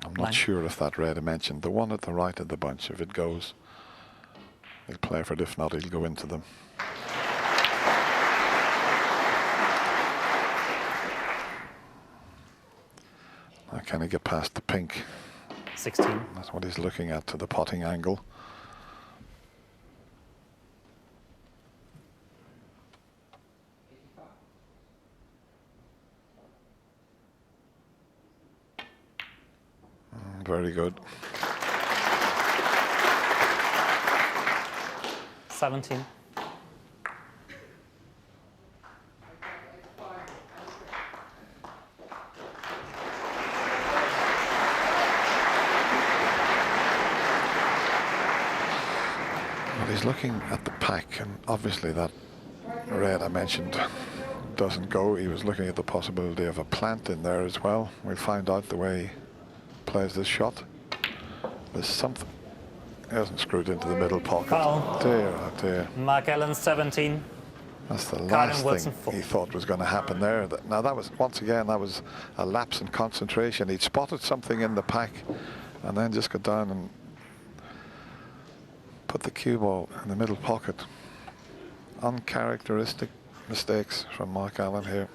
I'm not sure if that red I mentioned, the one at the right of the bunch, if it goes, he'll play for it. If not, he'll go into them. Can he get past the pink? 16. That's what he's looking at, to the potting angle. Very good. 17. Well, he's looking at the pack, and obviously that red I mentioned doesn't go. He was looking at the possibility of a plant in there as well. We'll find out the way he plays this shot. There's something. He hasn't screwed into the middle pocket. Foul. Dear, oh dear. Mark Allen 17. That's the Karen last Wilson, thing 4. he thought was going to happen there. Now that was, once again, that was a lapse in concentration. He'd spotted something in the pack and then just got down and put the cue ball in the middle pocket. Uncharacteristic mistakes from Mark Allen here.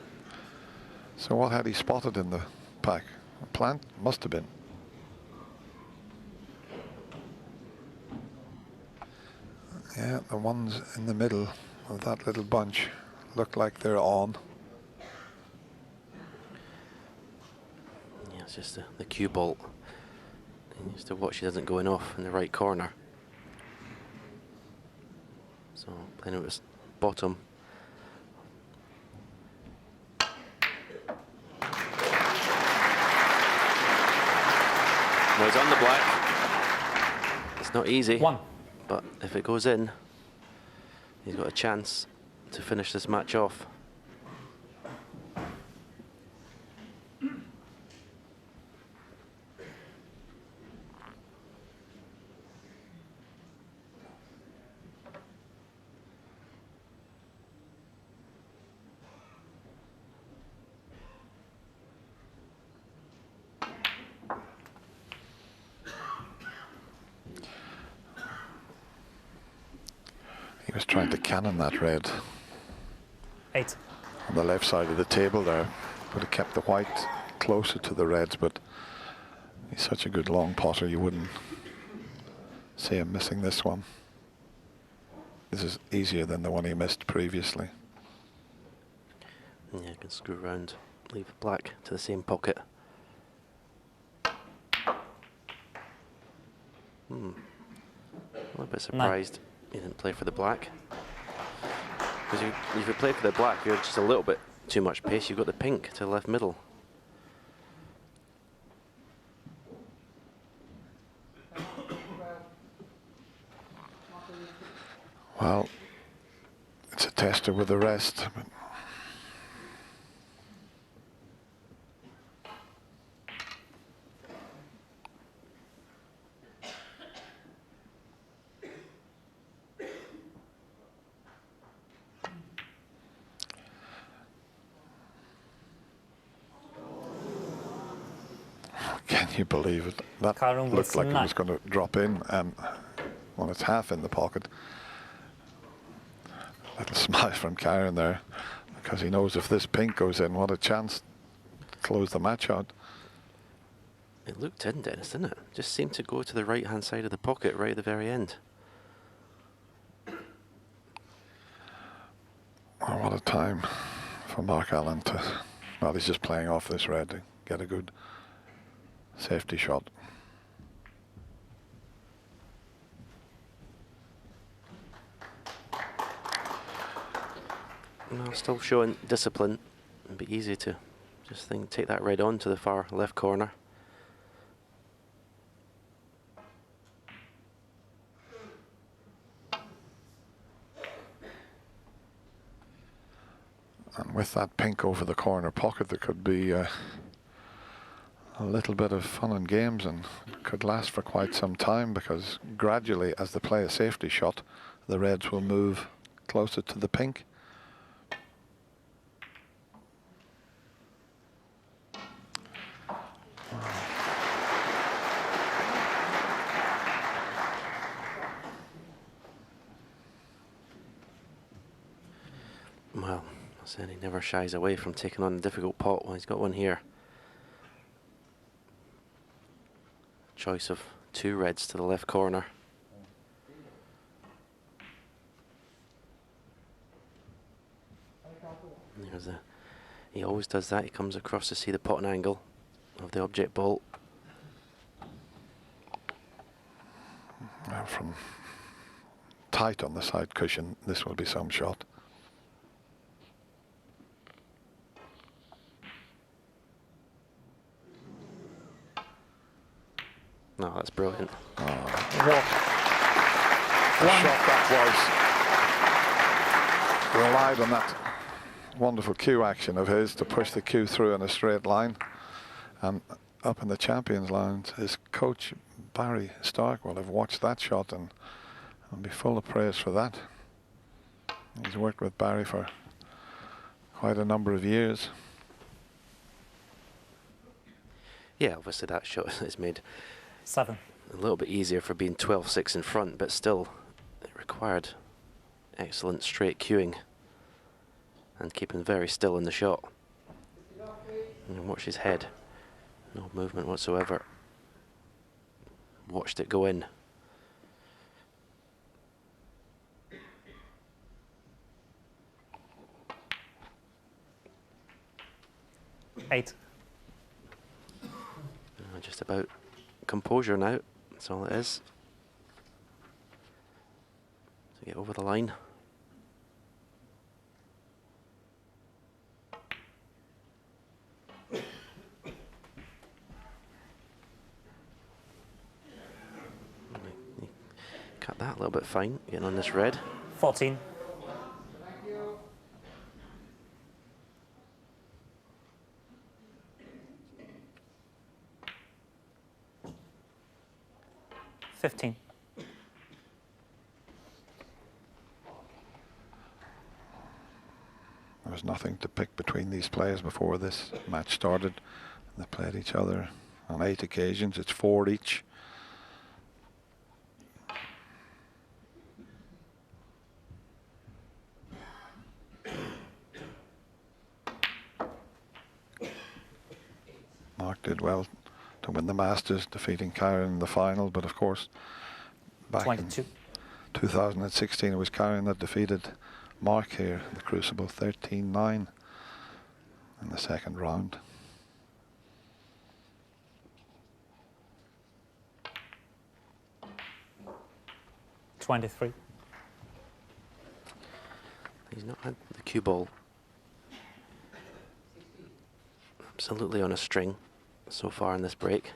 So what had he spotted in the pack? A plant? Must have been. Yeah, the ones in the middle of that little bunch look like they're on. Yeah, it's just the cue ball. He needs to watch he doesn't go in off in the right corner. So playing it was bottom. Now he's on the black. It's not easy. 1. But if it goes in, he's got a chance to finish this match off. He was trying to cannon that red 8. on the left side of the table there. Would have kept the white closer to the reds, but he's such a good long potter, you wouldn't see him missing this one. This is easier than the one he missed previously. Yeah, you can screw around, leave black to the same pocket. I'm a bit surprised he didn't play for the black. Because if you play for the black, you're just a little bit too much pace. You've got the pink to the left middle. Well, it's a tester with the rest. But can you believe it? That Karen looked like Wilson, it was going to drop in, and well, it's half in the pocket. Little smile from Karen there, because he knows if this pink goes in, what a chance to close the match out. It looked in, Dennis, didn't it? Just seemed to go to the right-hand side of the pocket right at the very end. Well, what a time for Mark Allen to, well, he's just playing off this red to get a good safety shot. Well, still showing discipline. It'd be easy to just take that red on to the far left corner. And with that pink over the corner pocket, there could be a little bit of fun and games, and it could last for quite some time, because gradually, as they play a safety shot, the reds will move closer to the pink. Well, I said he never shies away from taking on a difficult pot. Well, he's got one here. choice of 2 reds to the left corner. He always does that. He comes across to see the potting angle of the object ball. Now from tight on the side cushion, this will be some shot. No, that's brilliant. What a shot that was. Relied on that wonderful cue action of his to push the cue through in a straight line. And up in the Champions Lounge, his coach Barry Stark will have watched that shot and be full of praise for that. He's worked with Barry for quite a number of years. Yeah, obviously that shot is made 7. a little bit easier for being 12-6 in front, but still it required excellent straight cueing and keeping very still in the shot. And watch his head, no movement whatsoever. Watched it go in. Eight. Just about composure now, that's all it is. To get over the line. Cut that a little bit fine, getting on this red. 14. There was nothing to pick between these players before this match started. They played each other on 8 occasions. It's 4 each. Mark did well to win the Masters, defeating Kyron in the final, but of course back 22. in 2016 it was Kyron that defeated Mark here in the Crucible 13-9 in the second round. $23. He's not had the cue ball absolutely on a string so far in this break.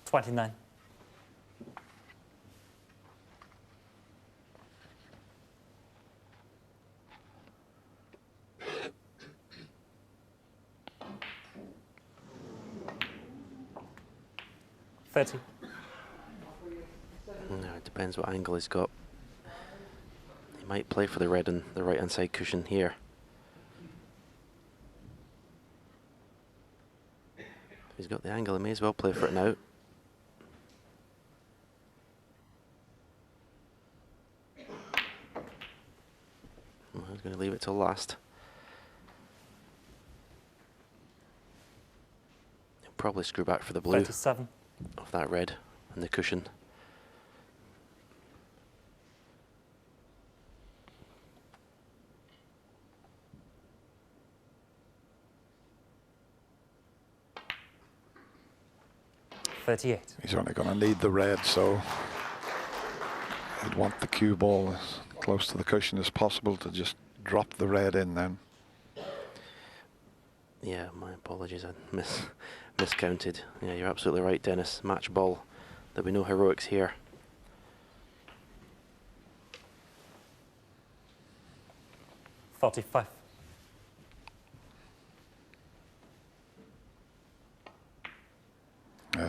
$29. $30. No, it depends what angle he's got. He might play for the red on the right hand side cushion here. If he's got the angle, he may as well play for it now. Well, I was going to leave it till last. He'll probably screw back for the blue 37. of that red and the cushion. $38. He's only going to need the red, so he'd want the cue ball as close to the cushion as possible to just drop the red in then. Yeah, my apologies, I miscounted. Yeah, you're absolutely right, Dennis. Match ball. There'll be no heroics here. $45.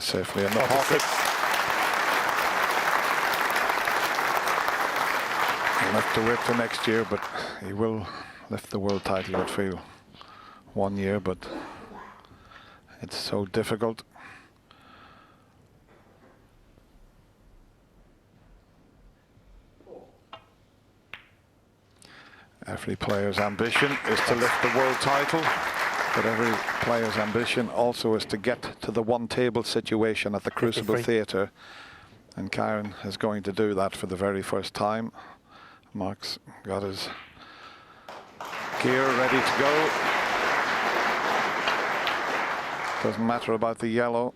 Safely in the pocket. He'll have to wait till next year, but he will lift the world title, I feel. 1 year, but it's so difficult Every player's ambition is to lift the world title, but every player's ambition also is to get to the one-table situation at the Crucible Theatre. And Kyron is going to do that for the very first time. Mark's got his gear ready to go. Doesn't matter about the yellow.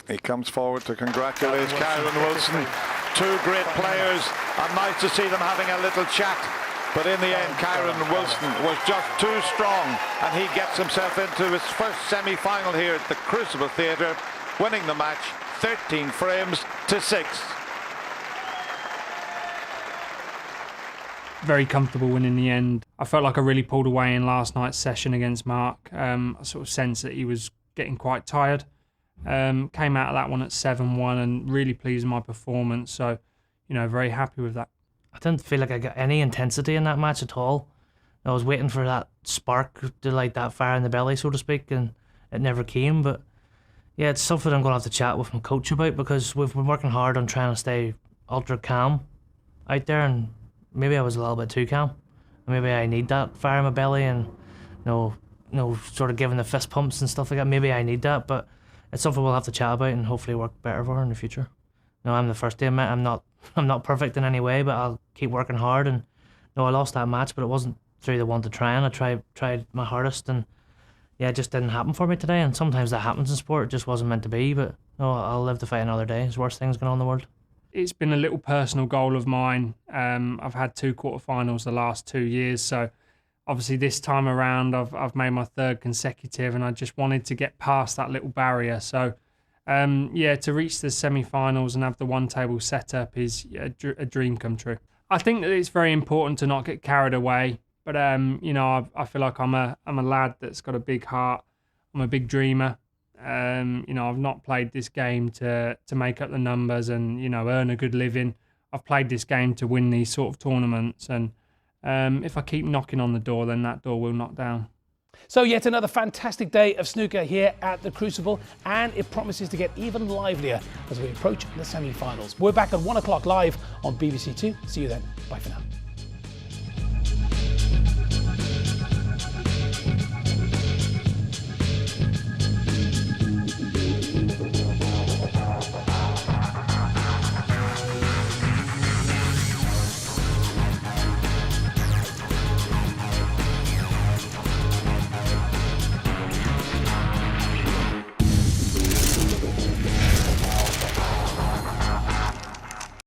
He comes forward to congratulate Kyron Wilson. Two great players, and nice to see them having a little chat. But in the end, Kyron Wilson was just too strong, and he gets himself into his first semi-final here at the Crucible Theatre, winning the match 13 frames to 6. Very comfortable win in the end. I felt like I really pulled away in last night's session against Mark. I sort of sensed that he was getting quite tired. Came out of that one at 7-1 and really pleased with my performance. So, you know, very happy with that. I didn't feel like I got any intensity in that match at all. I was waiting for that spark to light that fire in the belly, so to speak, and it never came. But yeah, it's something I'm going to have to chat with my coach about, because we've been working hard on trying to stay ultra calm out there, and maybe I was a little bit too calm. Maybe I need that fire in my belly and sort of giving the fist pumps and stuff like that. Maybe I need that, but it's something we'll have to chat about and hopefully work better for her in the future. I'm the first to admit I'm not perfect in any way, but I'll keep working hard. And I lost that match, but it wasn't through the want to try, and I tried my hardest, and yeah, it just didn't happen for me today. And sometimes that happens in sport. It just wasn't meant to be. But I'll live to fight another day. There's worse things going on in the world. It's been a little personal goal of mine. I've had 2 quarterfinals the last 2 years, so obviously this time around I've made my 3rd consecutive, and I just wanted to get past that little barrier. So yeah, to reach the semi-finals and have the one-table setup is a dream come true. I think that it's very important to not get carried away, but you know, I feel like I'm a lad that's got a big heart. I'm a big dreamer. You know, I've not played this game to make up the numbers and, you know, earn a good living. I've played this game to win these sort of tournaments, and if I keep knocking on the door, then that door will knock down. So yet another fantastic day of snooker here at the Crucible, and it promises to get even livelier as we approach the semi-finals. We're back at 1 o'clock live on BBC Two. See you then. Bye for now.